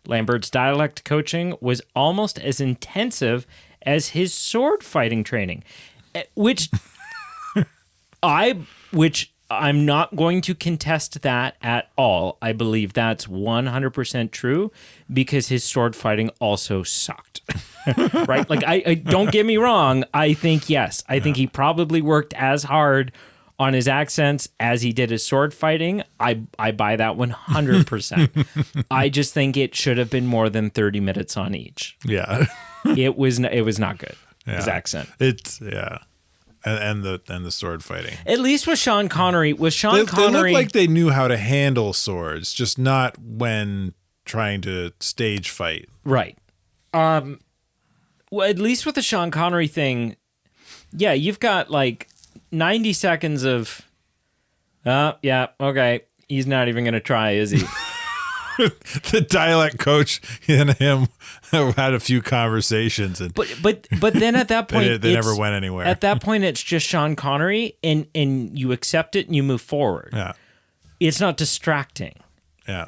Lambert's dialect coaching was almost as intensive as his sword fighting training, which I'm not going to contest that at all. I believe that's 100% true because his sword fighting also sucked. Right? Like, I don't get me wrong. I think, yes, I think he probably worked as hard on his accents as he did his sword fighting. I buy that 100%. I just think it should have been more than 30 minutes on each. Yeah. It was not good. His accent. It's and the sword fighting. At least with Sean Connery. They look like they knew how to handle swords, just not when trying to stage fight. Right. Well, at least with the Sean Connery thing, yeah, you've got like 90 seconds of, yeah, okay, he's not even going to try, is he? The dialect coach and him had a few conversations, and but then at that point they never went anywhere. At that point, it's just Sean Connery, and you accept it and you move forward. Yeah, it's not distracting. Yeah,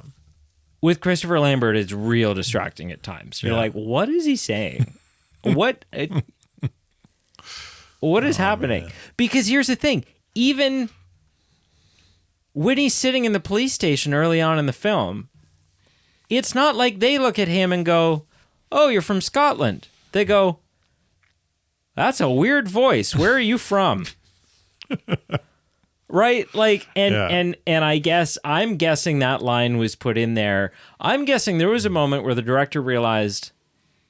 with Christopher Lambert, it's real distracting at times. You're like, what is he saying? What is happening? Man. Because here's the thing, even when he's sitting in the police station early on in the film, it's not like they look at him and go, "Oh, you're from Scotland." They go, "That's a weird voice. Where are you from?" Right? Like, and I'm guessing that line was put in there. I'm guessing there was a moment where the director realized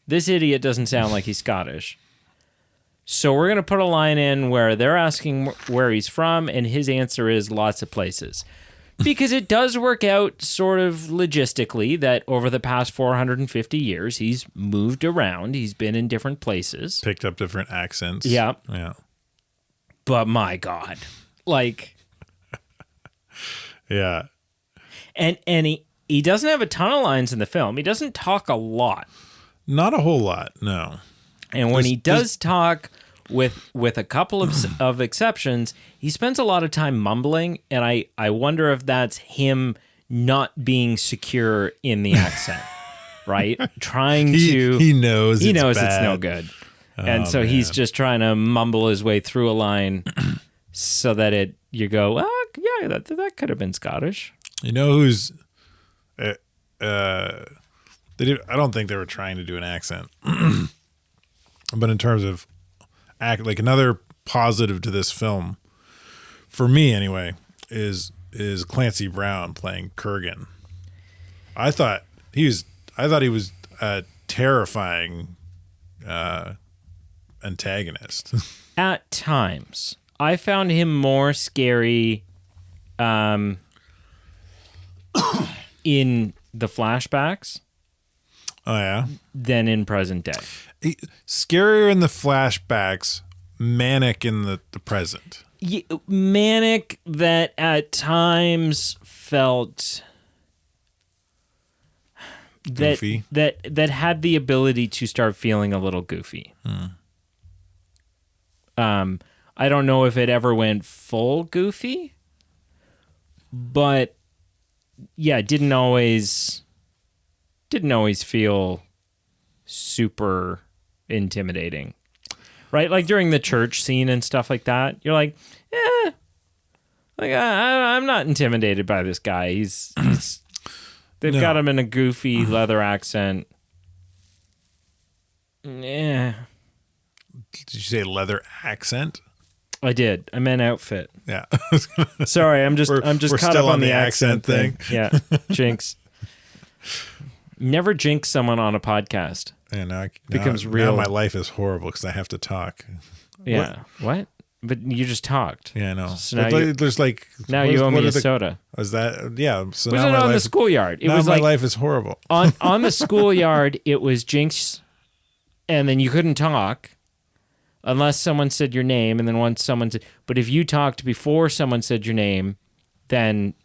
this idiot doesn't sound like he's Scottish. So we're going to put a line in where they're asking where he's from, and his answer is lots of places. Because it does work out sort of logistically that over the past 450 years, he's moved around. He's been in different places. Picked up different accents. Yeah. Yeah. But my God. Like. Yeah. And he doesn't have a ton of lines in the film. He doesn't talk a lot. Not a whole lot, no. And when he does talk, with a couple of exceptions, he spends a lot of time mumbling, and I wonder if that's him not being secure in the accent, right? Trying to... He knows it's no good. And so he's just trying to mumble his way through a line so that you go, yeah, that could have been Scottish. You know who's... I don't think they were trying to do an accent. But in terms of like another positive to this film, for me anyway, is Clancy Brown playing Kurgan. I thought he was a terrifying antagonist. At times, I found him more scary in the flashbacks. Oh yeah, than in present day. Scarier in the flashbacks, manic in the present. Yeah, manic that at times felt goofy. that had the ability to start feeling a little goofy. I don't know if it ever went full goofy, but yeah, it didn't always feel super intimidating, right? Like during the church scene and stuff like that, you're like, like I'm not intimidated by this guy. They've got him in a goofy leather accent. Yeah. Did you say leather accent? I did. I meant outfit. Yeah. Sorry, I'm just We're caught still up on on the the accent accent thing. Yeah, jinx. Never jinx someone on a podcast. And now Becomes now real. my life is horrible because I have to talk. Yeah. What? But you just talked. Yeah, I know. So now There's like Now you owe me a soda. Is that So Was now it my on the life, schoolyard? It now was my like life is horrible. on the schoolyard. It was jinx, and then you couldn't talk unless someone said your name, and then once someone said. But if you talked before someone said your name, then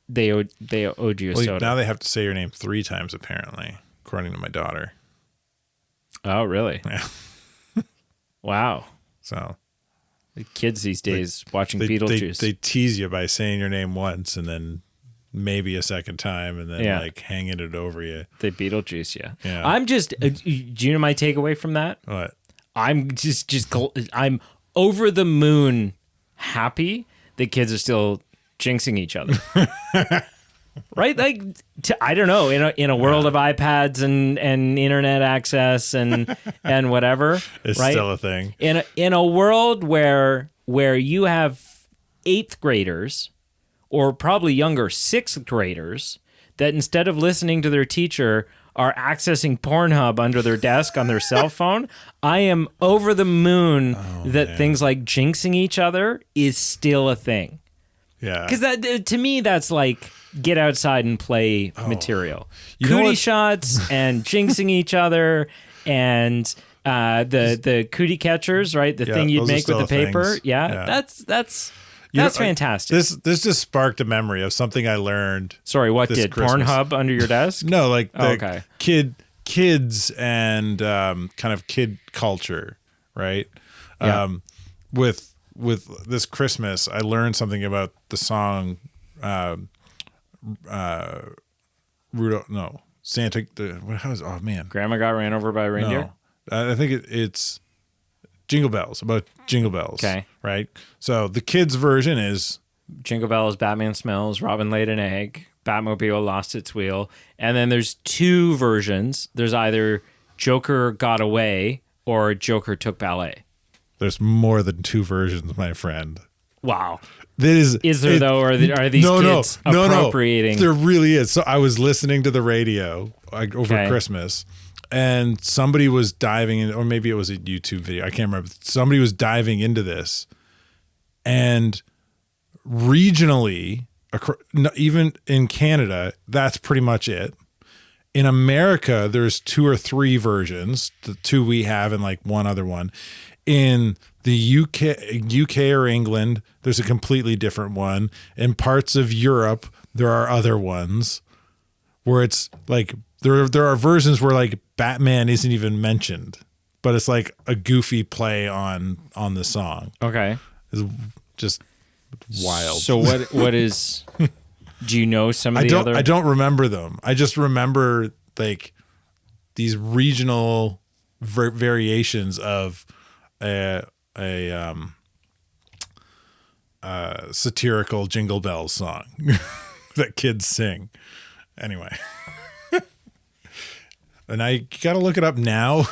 they owed you a soda. Now they have to say your name 3 times apparently, according to my daughter. Oh, really? Yeah. Wow. So The kids these days watching they Beetlejuice. tease you by saying your name once and then maybe a second time and then like hanging it over you. They Beetlejuice, yeah. Yeah. I'm just. Do you know my takeaway from that? What? I'm I'm over the moon happy that kids are still jinxing each other. Right? Like, I don't know, in a world of iPads and internet access and whatever. It's right? still a thing. In a world where you have 8th graders or probably younger 6th graders that instead of listening to their teacher are accessing Pornhub under their desk on their cell phone, I am over the moon that things like jinxing each other is still a thing. Yeah. Because that, to me, that's like get outside and play material. You know Cootie what? shots and jinxing each other and the cootie catchers, right? The thing you'd those are make with the still paper. things. Yeah, that's You know, fantastic. This just sparked a memory of something I learned. Sorry, what this did Christmas. Pornhub under your desk? No, like the okay. kids and kind of kid culture, right? Yeah. With this Christmas, I learned something about the song Rudolph. No, Santa. Oh man, Grandma got ran over by a reindeer. No, I think it's Jingle Bells, about Jingle Bells. Okay. Right. So the kids' version is Jingle Bells, Batman Smells, Robin Laid an Egg, Batmobile Lost Its Wheel. And then there's 2 versions. There's either Joker Got Away or Joker Took Ballet. there's more than 2 versions, my friend. Wow. Is there though, or are these kids appropriating? No. There really is. So I was listening to the radio over Okay. Christmas, and somebody was diving in, or maybe it was a YouTube video. I can't remember. Somebody was diving into this, and regionally, even in Canada, that's pretty much it. In America, there's 2 or 3 versions, the 2 we have and like one other one. In the UK or England, there's a completely different one. In parts of Europe, there are other ones where it's like there are versions where like Batman isn't even mentioned, but it's like a goofy play on the song. Okay. It's just wild. So what is? Do you know some of the other? I don't remember them. I just remember like these regional variations of a satirical Jingle Bells song that kids sing. Anyway, and I gotta look it up now.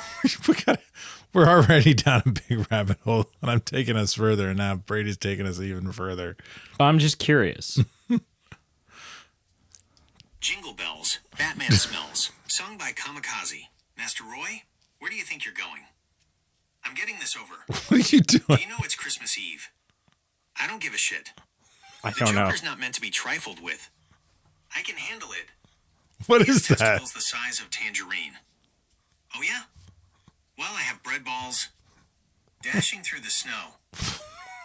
We're already down a big rabbit hole, and I'm taking us further. And now Brady's taking us even further. I'm just curious. Jingle Bells, Batman Smells, sung by Kamikaze. Master Roy, where do you think you're going? I'm getting this over. What are you Do doing? you know it's Christmas Eve? I don't give a shit. I The don't know. Joker's not meant to be trifled with. I can handle it. What He has is that? testicles the size of tangerine. Oh yeah? Well, I have bread balls dashing through the snow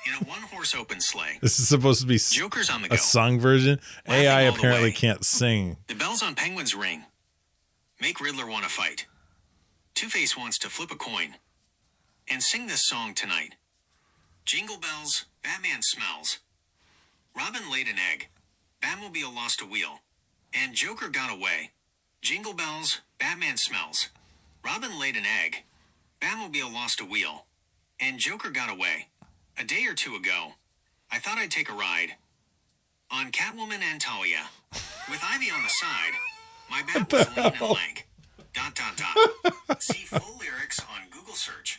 in a 1-horse open sleigh. This is supposed to be Joker's on the go. a song version. Laughing AI all the apparently way. can't sing. The bells on Penguin's ring. Make Riddler want to fight. Two-Face wants to flip a coin and sing this song tonight. Jingle bells, Batman smells. Robin laid an egg. Batmobile lost a wheel. And Joker got away. Jingle bells, Batman smells. Robin laid an egg. Batmobile lost a wheel. And Joker got away. A day or two ago, I thought I'd take a ride on Catwoman and Talia. With Ivy on the side, my bat was lean and lank. ... See full lyrics on Google search.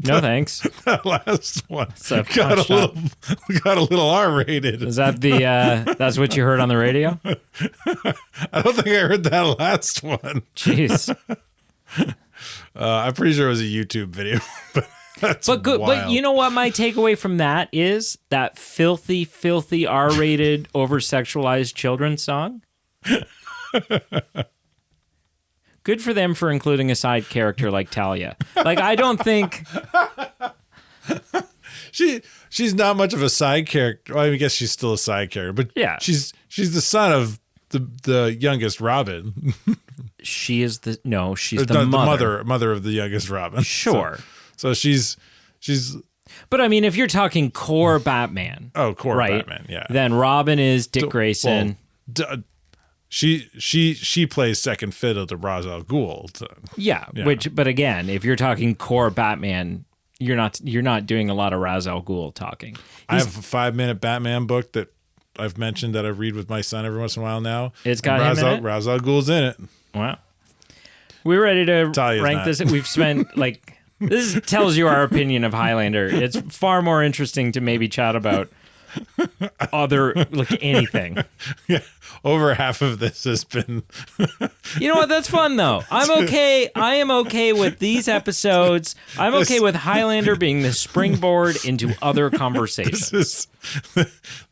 No thanks. That last one So got a little R-rated. Is that the that's what you heard on the radio? I don't think I heard that last one. Jeez. I'm pretty sure it was a YouTube video, but that's But wild. you know what my takeaway from that is? That filthy, filthy R-rated, over-sexualized children's song. Good for them for including a side character like Talia. Like, I don't think... She's not much of a side character. Well, I guess she's still a side character, but Yeah. she's the son of the youngest Robin. She is the... No, she's Or the mother. mother of the youngest Robin. Sure. So she's But I mean, if you're talking core Batman... core right, Batman, yeah. then Robin is Dick Grayson. Well, she plays second fiddle to Ra's al Ghul. Yeah, but again, if you're talking core Batman, you're not doing a lot of Ra's al Ghul talking. I have a 5-minute Batman book that I've mentioned that I read with my son every once in a while now. It's got him in it? Ra's al Ghul's in it. Wow. We're ready to Talia's rank not. this. We've spent this tells you our opinion of Highlander. It's far more interesting to maybe chat about anything. Yeah, over half of this has been. You know what? That's fun though. I'm okay. I am okay with these episodes. I'm okay with Highlander being the springboard into other conversations.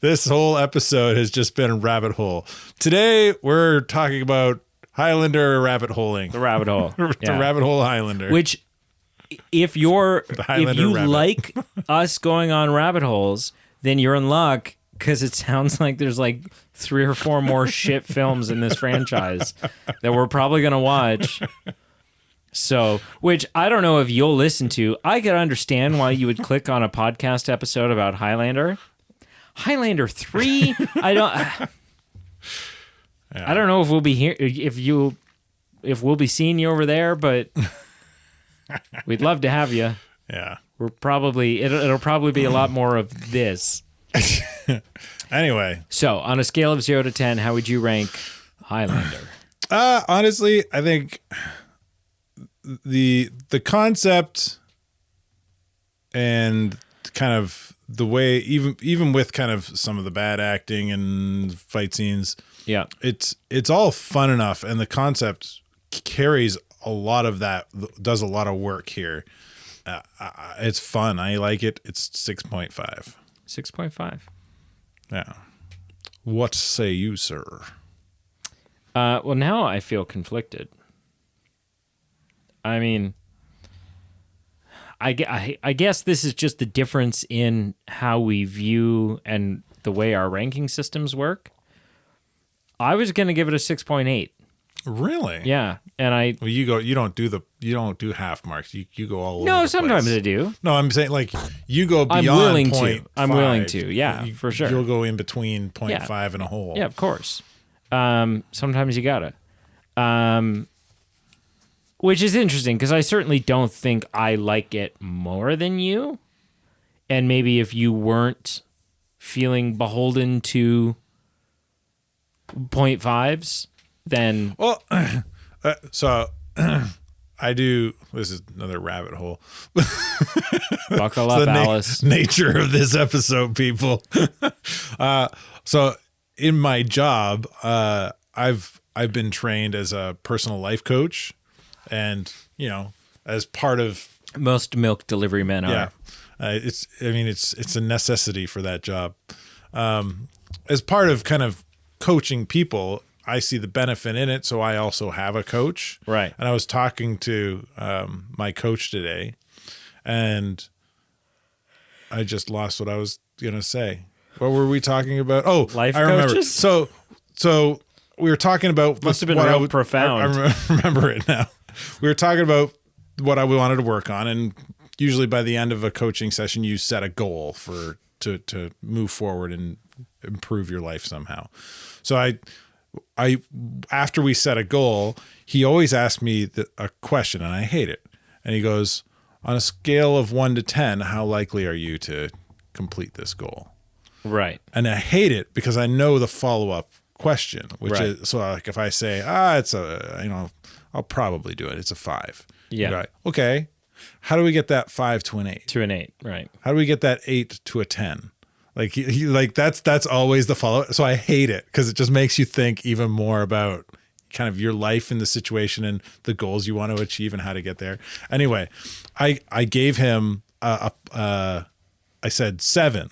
This whole episode has just been a rabbit hole. Today we're talking about Highlander rabbit holing. The rabbit hole. The Yeah. rabbit hole Highlander. Which, if Highlander you rabbit. like us going on rabbit holes, then you're in luck, because it sounds like there's like 3 or 4 more shit films in this franchise that we're probably gonna watch. So, which I don't know if you'll listen to. I could understand why you would click on a podcast episode about Highlander. Highlander 3, I don't know if we'll be here, if we'll be seeing you over there, but we'd love to have you. Yeah. We're probably it'll probably be a lot more of this. Anyway, So, on a scale of 0 to 10, how would you rank Highlander? honestly, I think the concept and kind of the way, even with kind of some of the bad acting and fight scenes, Yeah. it's all fun enough, and the concept carries a lot of that, does a lot of work here. It's fun. I like it. It's 6.5. 6.5. Yeah. What say you, sir? Well, now I feel conflicted. I mean, I guess this is just the difference in how we view and the way our ranking systems work. I was going to give it a 6.8. Really? Yeah, and Well, you don't do half marks. You go all over no, the sometimes place. I do. No, I'm saying like you go beyond I'm willing point to. I'm 5. willing to. Yeah, for sure. You'll go in between 0.5 Yeah. and a whole. Yeah, of course. Sometimes you gotta. Which is interesting because I certainly don't think I like it more than you. And maybe if you weren't feeling beholden to 0.5s, then Well, so I do. This is another rabbit hole. buckle It's up, the Alice. nature of this episode, people. So in my job, I've been trained as a personal life coach, and as part of Most milk delivery men are. it's a necessity for that job. As part of kind of coaching people, I see the benefit in it, so I also have a coach. Right. And I was talking to my coach today, and I just lost what I was gonna say. What were we talking about? Oh, Life I remember. coaches? So we were talking about Must have been what real I would- profound. I remember it now. We were talking about what I wanted to work on, and usually by the end of a coaching session, you set a goal to move forward and improve your life somehow. So I after we set a goal, he always asks me a question, and I hate it. And he goes, on a scale of 1 to 10, how likely are you to complete this goal? Right. And I hate it because I know the follow-up question, which is, so like if I say, it's I'll probably do it. It's a 5. Yeah. Right. Okay. How do we get that 5 to an 8? To an 8. Right. How do we get that 8 to a 10? Like he like that's always the follow. So I hate it because it just makes you think even more about kind of your life in the situation and the goals you want to achieve and how to get there. Anyway, I gave him I said 7,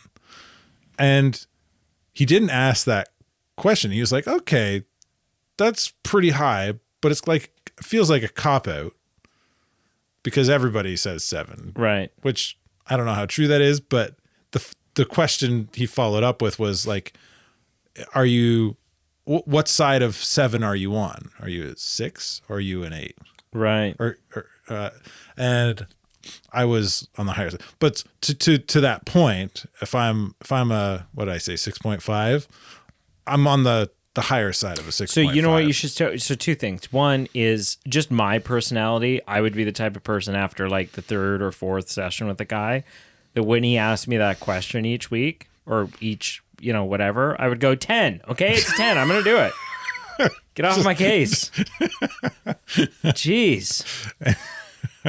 and he didn't ask that question. He was like, okay, that's pretty high, but it's like, it feels like a cop out because everybody says 7, Right. which I don't know how true that is, but the question he followed up with was like, are you, what side of 7 are you on? Are you a 6 or are you an 8? Right. And I was on the higher side. But to that point, if I'm a, what did I say, 6.5, I'm on the higher side of a 6.5. So you know what you should so 2 things. One is just my personality. I would be the type of person after like the 3rd or 4th session with the guy that when he asked me that question each week or each, whatever, I would go 10. Okay, it's 10. I'm going to do it. Get off my case. Jeez.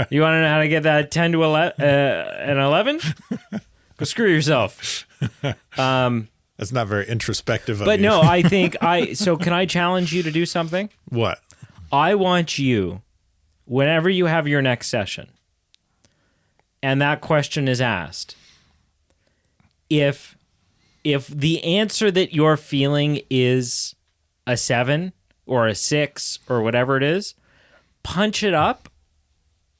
You want to know how to get that 10 to 11, an 11? Go screw yourself. That's not very introspective of But you. no, I think so can I challenge you to do something? What? I want you, whenever you have your next session, and that question is asked, if the answer that you're feeling is a 7 or a 6 or whatever it is, punch it up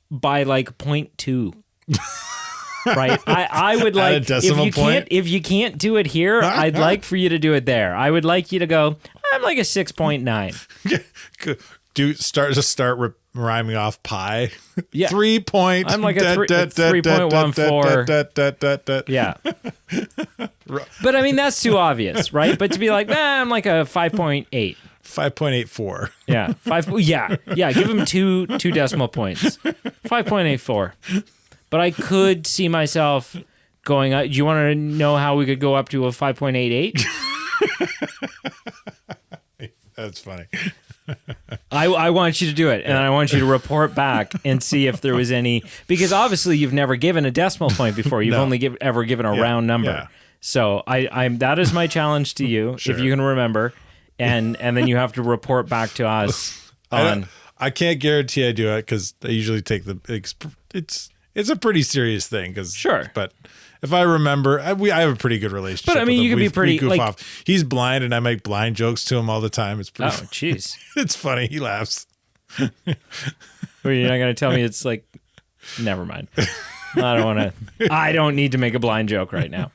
by like 0.2. Right? I would like, At a decimal point? if you can't do it here, I'd like for you to do it there. I would like you to go, I'm like a 6.9. Start rhyming off pi. Yeah. 3 point. I'm like a 3.14. Yeah. But I mean, that's too obvious, right? But to be like, I'm like a 5.8. 5.84. Yeah. Yeah. Give him two decimal points. 5.84. But I could see myself going, do you want to know how we could go up to a 5.88? That's funny. I want you to do it, and I want you to report back and see if there was any, because obviously you've never given a decimal point before. You've only ever given a round number. Yeah. So I'm that is my challenge to you, if you can remember, and then you have to report back to us on. I can't guarantee I do it because I usually take it's a pretty serious thing. Sure. But if I remember, I have a pretty good relationship. But I mean, with you him. can be pretty we goof like. off. He's blind, and I make blind jokes to him all the time. It's pretty. Oh, jeez. It's funny. He laughs. Well, you're not going to tell me it's like. Never mind. I don't need to make a blind joke right now.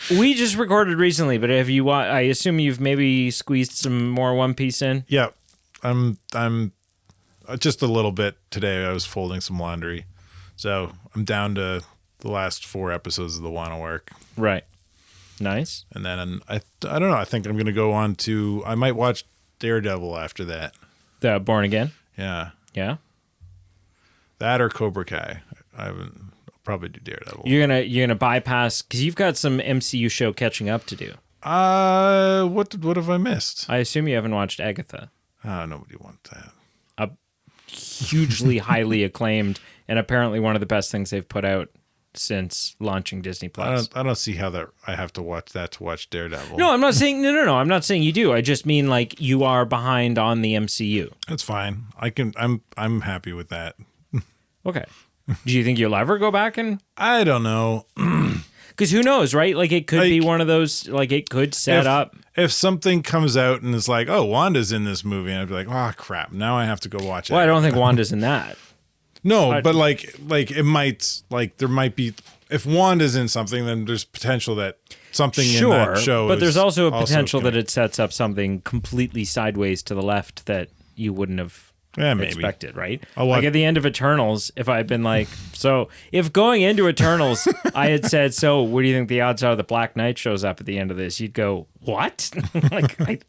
We just recorded recently, but have you? I assume you've maybe squeezed some more One Piece in. Yeah, I'm just a little bit today. I was folding some laundry, so I'm down to the last 4 episodes of the Wano arc. Right. Nice. And then I don't know. I think I'm going to go on to. I might watch Daredevil after that. The Born Again. Yeah, Yeah. that or Cobra Kai. I'll probably do Daredevil. You're gonna bypass because you've got some MCU show catching up to do. What have I missed? I assume you haven't watched Agatha. Nobody wants that. Hugely highly acclaimed and apparently one of the best things they've put out since launching Disney Plus. I don't see how that I have to watch that to watch Daredevil. No, I'm not saying no. I'm not saying you do. I just mean like you are behind on the MCU. That's fine. I'm happy with that. Okay. Do you think you'll ever go back and? I don't know. Because who knows, right? Like it could be one of those. Like it could set up. If something comes out and it's like, oh, Wanda's in this movie, and I'd be like, oh crap, now I have to go watch it. Well, I don't think Wanda's in that. No, but like it might, like there might be, if Wanda's in something, then there's potential that something in that show but there's also a potential gonna, that it sets up something completely sideways to the left that you wouldn't have Yeah, maybe. expected, right? I'll watch- Like at the end of Eternals, if I'd been like, so if going into Eternals, I had said, so what do you think the odds are the Black Knight shows up at the end of this? You'd go, what? Like,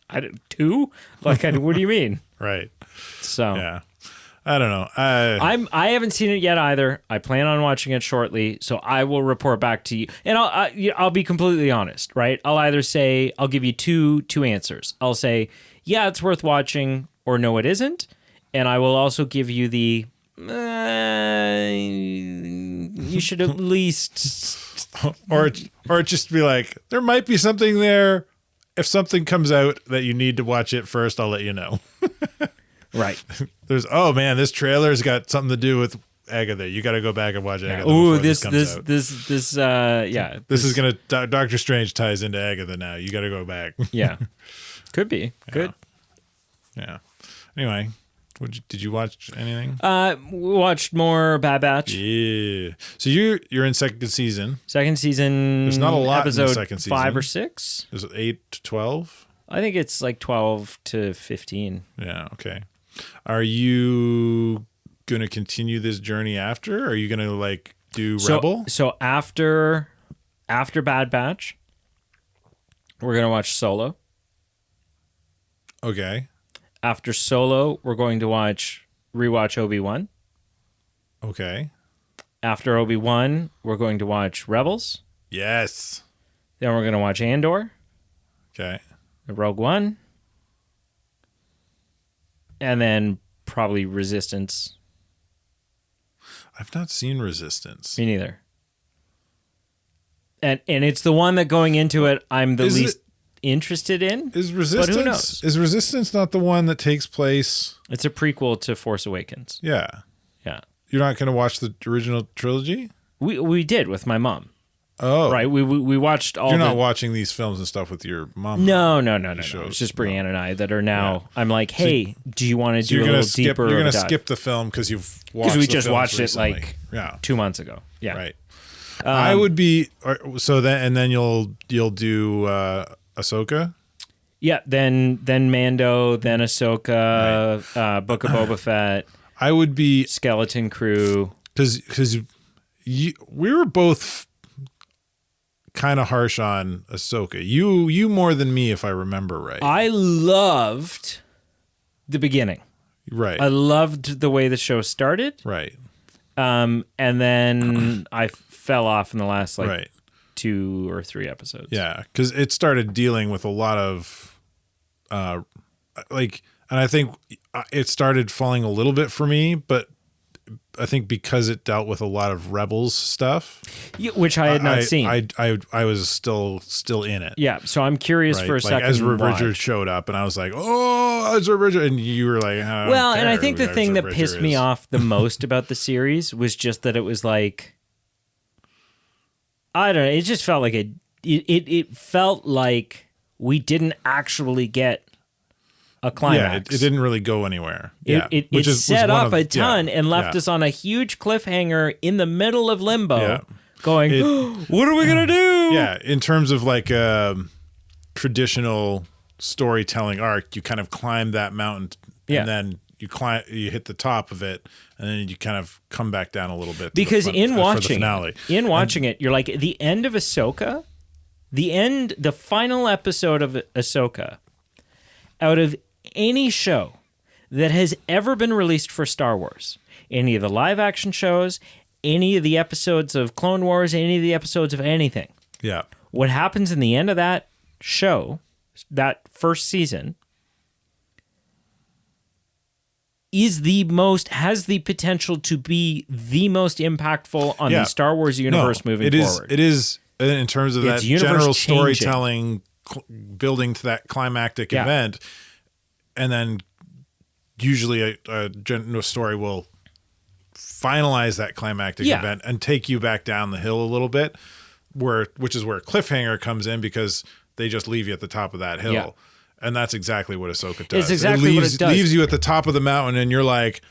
two? Like, what do you mean? Right. So Yeah. I don't know. I haven't seen it yet either. I plan on watching it shortly, so I will report back to you. And I'll be completely honest, right? I'll either say I'll give you two answers. I'll say, yeah, it's worth watching, or no, it isn't. And I will also give you the you should at least or just be like, there might be something there. If something comes out that you need to watch it first, I'll let you know. right. There's this trailer's got something to do with Agatha. You got to go back and watch Agatha. Ooh, this comes out. This is gonna Doctor Strange ties into Agatha now. You got to go back. Yeah, could be good. Yeah. Anyway, did you watch anything? We watched more Bad Batch. Yeah. So you're in second season. Second season. There's not a lot in episode the second season. 5 or 6. Is it 8 to 12? I think it's like 12 to 15. Yeah. Okay. Are you gonna continue this journey after? Or are you gonna like do Rebel? So after Bad Batch, we're gonna watch Solo. Okay. After Solo, we're going to rewatch Obi-Wan. Okay. After Obi-Wan, we're going to watch Rebels. Yes. Then we're going to watch Andor, Okay. Rogue One, and then probably Resistance. I've not seen Resistance. Me neither. And it's the one that going into it, I'm the least interested in. Is Resistance? But who knows? Is Resistance not the one that takes place? It's a prequel to Force Awakens. Yeah. Yeah. You're not going to watch the original trilogy? We did with my mom. Oh. Right. We watched all. You're not watching these films and stuff with your mom. No. It's just Brianne and I that are now. Yeah. I'm like, hey, do you want to do a little deeper? You're going to skip the film because you've watched. Because we just watched recently. It like 2 months ago. Yeah. Right. I would be then you'll do Ahsoka. Yeah. Then Mando. Then Ahsoka. Right. Book of Boba Fett. I would be Skeleton Crew because we were both kind of harsh on Ahsoka. You more than me, if I remember right. I loved the beginning. Right. I loved the way the show started. Right. And then I fell off in the last right. 2 or 3 episodes. Yeah, because it started dealing with a lot of and I think it started falling a little bit for me, but I think because it dealt with a lot of Rebels stuff, which I had not seen. I was still in it. Yeah, so I'm curious for a second. Ezra Bridger showed up, and I was like, "Oh, Ezra Bridger," and you were like, "Well." And I think the thing that pissed me off the most about the series was just that it was like, I don't know. It just felt like it felt like we didn't actually get a climax. Yeah, it didn't really go anywhere. It set up a ton and left us on a huge cliffhanger in the middle of limbo, going, "What are we gonna do?" Yeah, in terms of like a traditional storytelling arc, you kind of climb that mountain, and then you hit the top of it, and then you kind of come back down a little bit. Because in watching it, you're like the end of Ahsoka, the final episode of Ahsoka, out of any show that has ever been released for Star Wars, any of the live action shows, any of the episodes of Clone Wars, any of the episodes of anything. Yeah. What happens in the end of that show, that first season, has the potential to be the most impactful on the Star Wars universe moving forward. It is in terms of that general storytelling building to that climactic event. And then usually a story will finalize that climactic event and take you back down the hill a little bit, which is where cliffhanger comes in because they just leave you at the top of that hill. Yeah. And that's exactly what Ahsoka does. It's exactly what it does. It leaves you at the top of the mountain and you're like,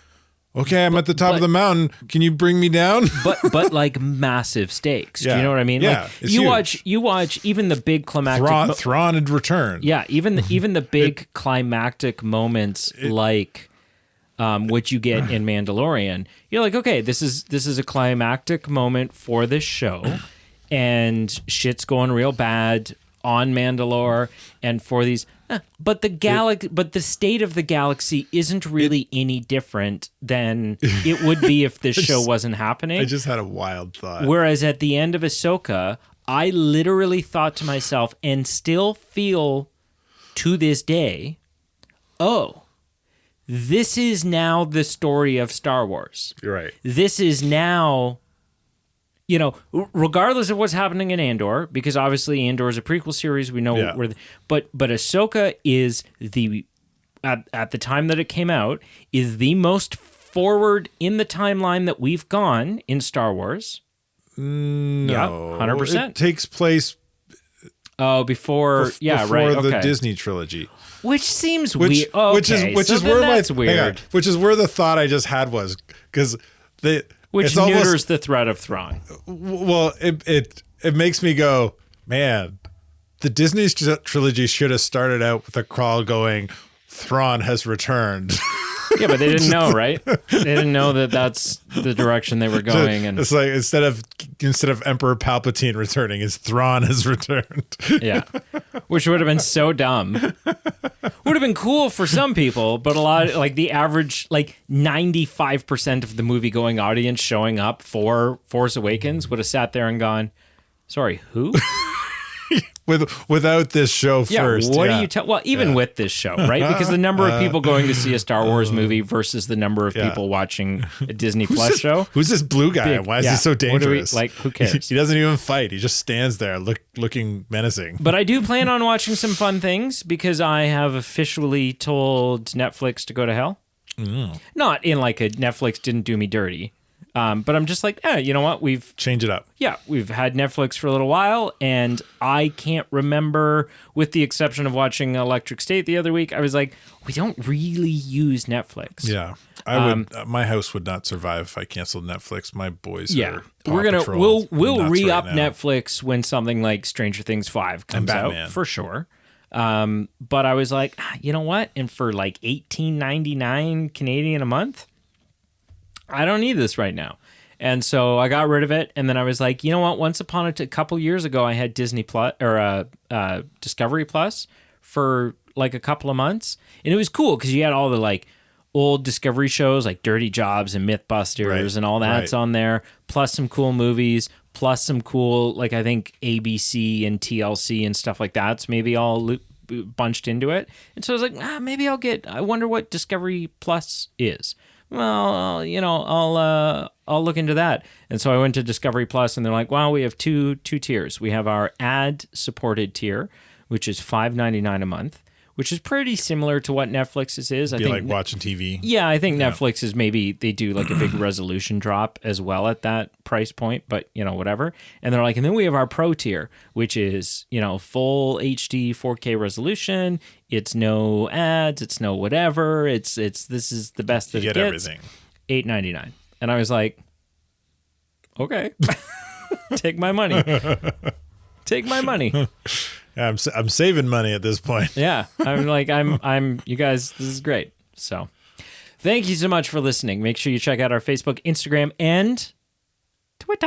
okay, I'm at the top of the mountain. Can you bring me down? but like massive stakes. Yeah. Do you know what I mean? Yeah, like you watch even the big climactic Thrawn had returned. Yeah, even the big climactic moments like which you get in Mandalorian. You're like, okay, this is a climactic moment for this show, and shit's going real bad on Mandalore, and for these, but the state of the galaxy isn't really any different than it would be if this show wasn't happening. I just had a wild thought. Whereas at the end of Ahsoka, I literally thought to myself, and still feel to this day, oh, this is now the story of Star Wars. You're right. This is now, regardless of what's happening in Andor, because obviously Andor is a prequel series, we know where, but Ahsoka is at the time that it came out, is the most forward in the timeline that we've gone in Star Wars. No, yeah, 100%. It takes place before the Disney trilogy. Which seems weird. Oh, which is where that's weird. Which is where the thought I just had was, because which neuters the threat of Thrawn. Well, it makes me go, man, the Disney trilogy should have started out with a crawl going, Thrawn has returned. Yeah, but they didn't know, right? They didn't know that that's the direction they were going. And it's like instead of Emperor Palpatine returning, it's Thrawn has returned. Yeah, which would have been so dumb. Would have been cool for some people, but a lot, like the average, like 95% of the movie-going audience showing up for Force Awakens would have sat there and gone, "Sorry, who?" Without this show first. What do you tell? Well, even with this show, right? Because the number of people going to see a Star Wars movie versus the number of people watching a Disney Plus show. Who's this blue guy? Why is he so dangerous? Who cares? He doesn't even fight. He just stands there looking menacing. But I do plan on watching some fun things because I have officially told Netflix to go to hell. Not in like a Netflix didn't do me dirty. But I'm just like, you know what? Change it up. Yeah, we've had Netflix for a little while, and I can't remember, with the exception of watching Electric State the other week, I was like, we don't really use Netflix. Yeah, I would. My house would not survive if I canceled Netflix. My boys. Are we'll re-up Netflix when something like Stranger Things 5 comes out for sure. But I was like, you know what? And for like $18.99 Canadian a month, I don't need this right now. And so I got rid of it. And then I was like, you know what? Once upon a couple years ago, I had Disney Plus or Discovery Plus for like a couple of months. And it was cool because you had all the like old Discovery shows like Dirty Jobs and Mythbusters and all that's on there, plus some cool movies, plus some cool, like I think ABC and TLC and stuff like that's maybe all bunched into it. And so I was like, maybe I wonder what Discovery Plus is. Well, I'll look into that. And so I went to Discovery Plus, and they're like, well, we have two tiers. We have our ad-supported tier, which is $5.99 a month, which is pretty similar to what Netflix's is. I think like watching TV. Yeah, I think Netflix is maybe they do like a big resolution drop as well at that price point, but whatever. And they're like, and then we have our pro tier, which is, full HD 4K resolution. It's no ads, it's no whatever. This is the best that you it get gets. Everything. $8.99. And I was like, okay. Take my money. Take my money. I'm saving money at this point. Yeah. I'm like, you guys, this is great. So thank you so much for listening. Make sure you check out our Facebook, Instagram, and Twitter.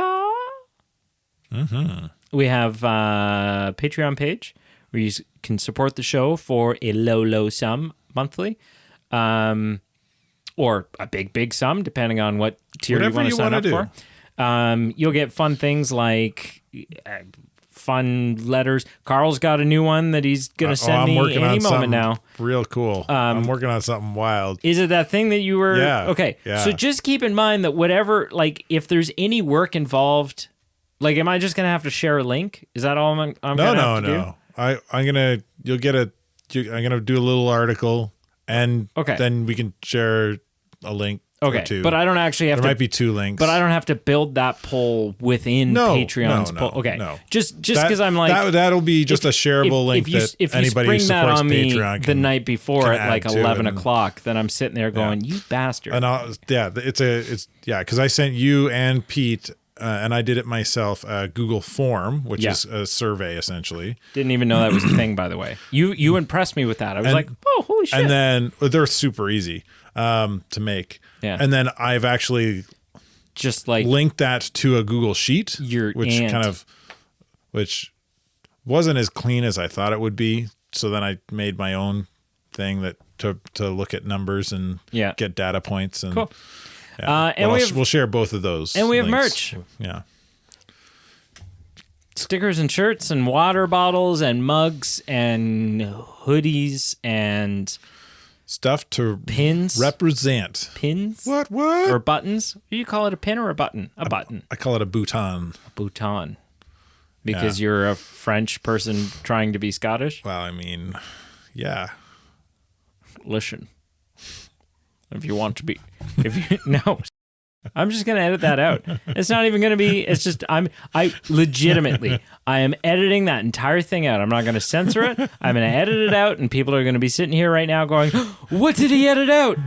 Mm-hmm. We have a Patreon page where you can support the show for a low sum monthly. Or a big sum, depending on what tier you want to sign up for. You'll get fun things like fun letters. Carl's got a new one that he's going to send me any moment now. Real cool. I'm working on something wild. Is it that thing that you were... Yeah. Okay. Yeah. So just keep in mind that whatever, like, if there's any work involved, like, am I just going to have to share a link? Is that all I'm going to have to do? No. I'm going to do a little article, and then we can share a link or two. But I don't actually have There might be two links. But I don't have to build that poll within Patreon's poll. Okay. No. Just because I'm like... That'll be just a shareable link that anybody who supports Patreon can the night before at like 11 and, o'clock, then I'm sitting there going, you bastard. And because I sent you and Pete and I did it myself, Google Form, which Yeah. is a survey essentially. Didn't even know that was a thing, by the way. You impressed me with that. I was like, oh, holy shit. And then they're super easy to make. Yeah. And then I've actually just like linked that to a Google Sheet, which wasn't as clean as I thought it would be. So then I made my own thing that to look at numbers and get data points. And cool. Yeah. And we'll share both of those. And we have links. merch. Yeah. Stickers and shirts and water bottles and mugs and hoodies and stuff to pins. Represent. Pins? What? Or buttons? Do you call it a pin or a button? A button. I call it a bouton. A bouton. Because you're a French person trying to be Scottish? Well, I mean, yeah. Listen. If you want to be. No. I'm just going to edit that out. It's not even going to be, it's just, I legitimately, I am editing that entire thing out. I'm not going to censor it. I'm going to edit it out, and people are going to be sitting here right now going, what did he edit out?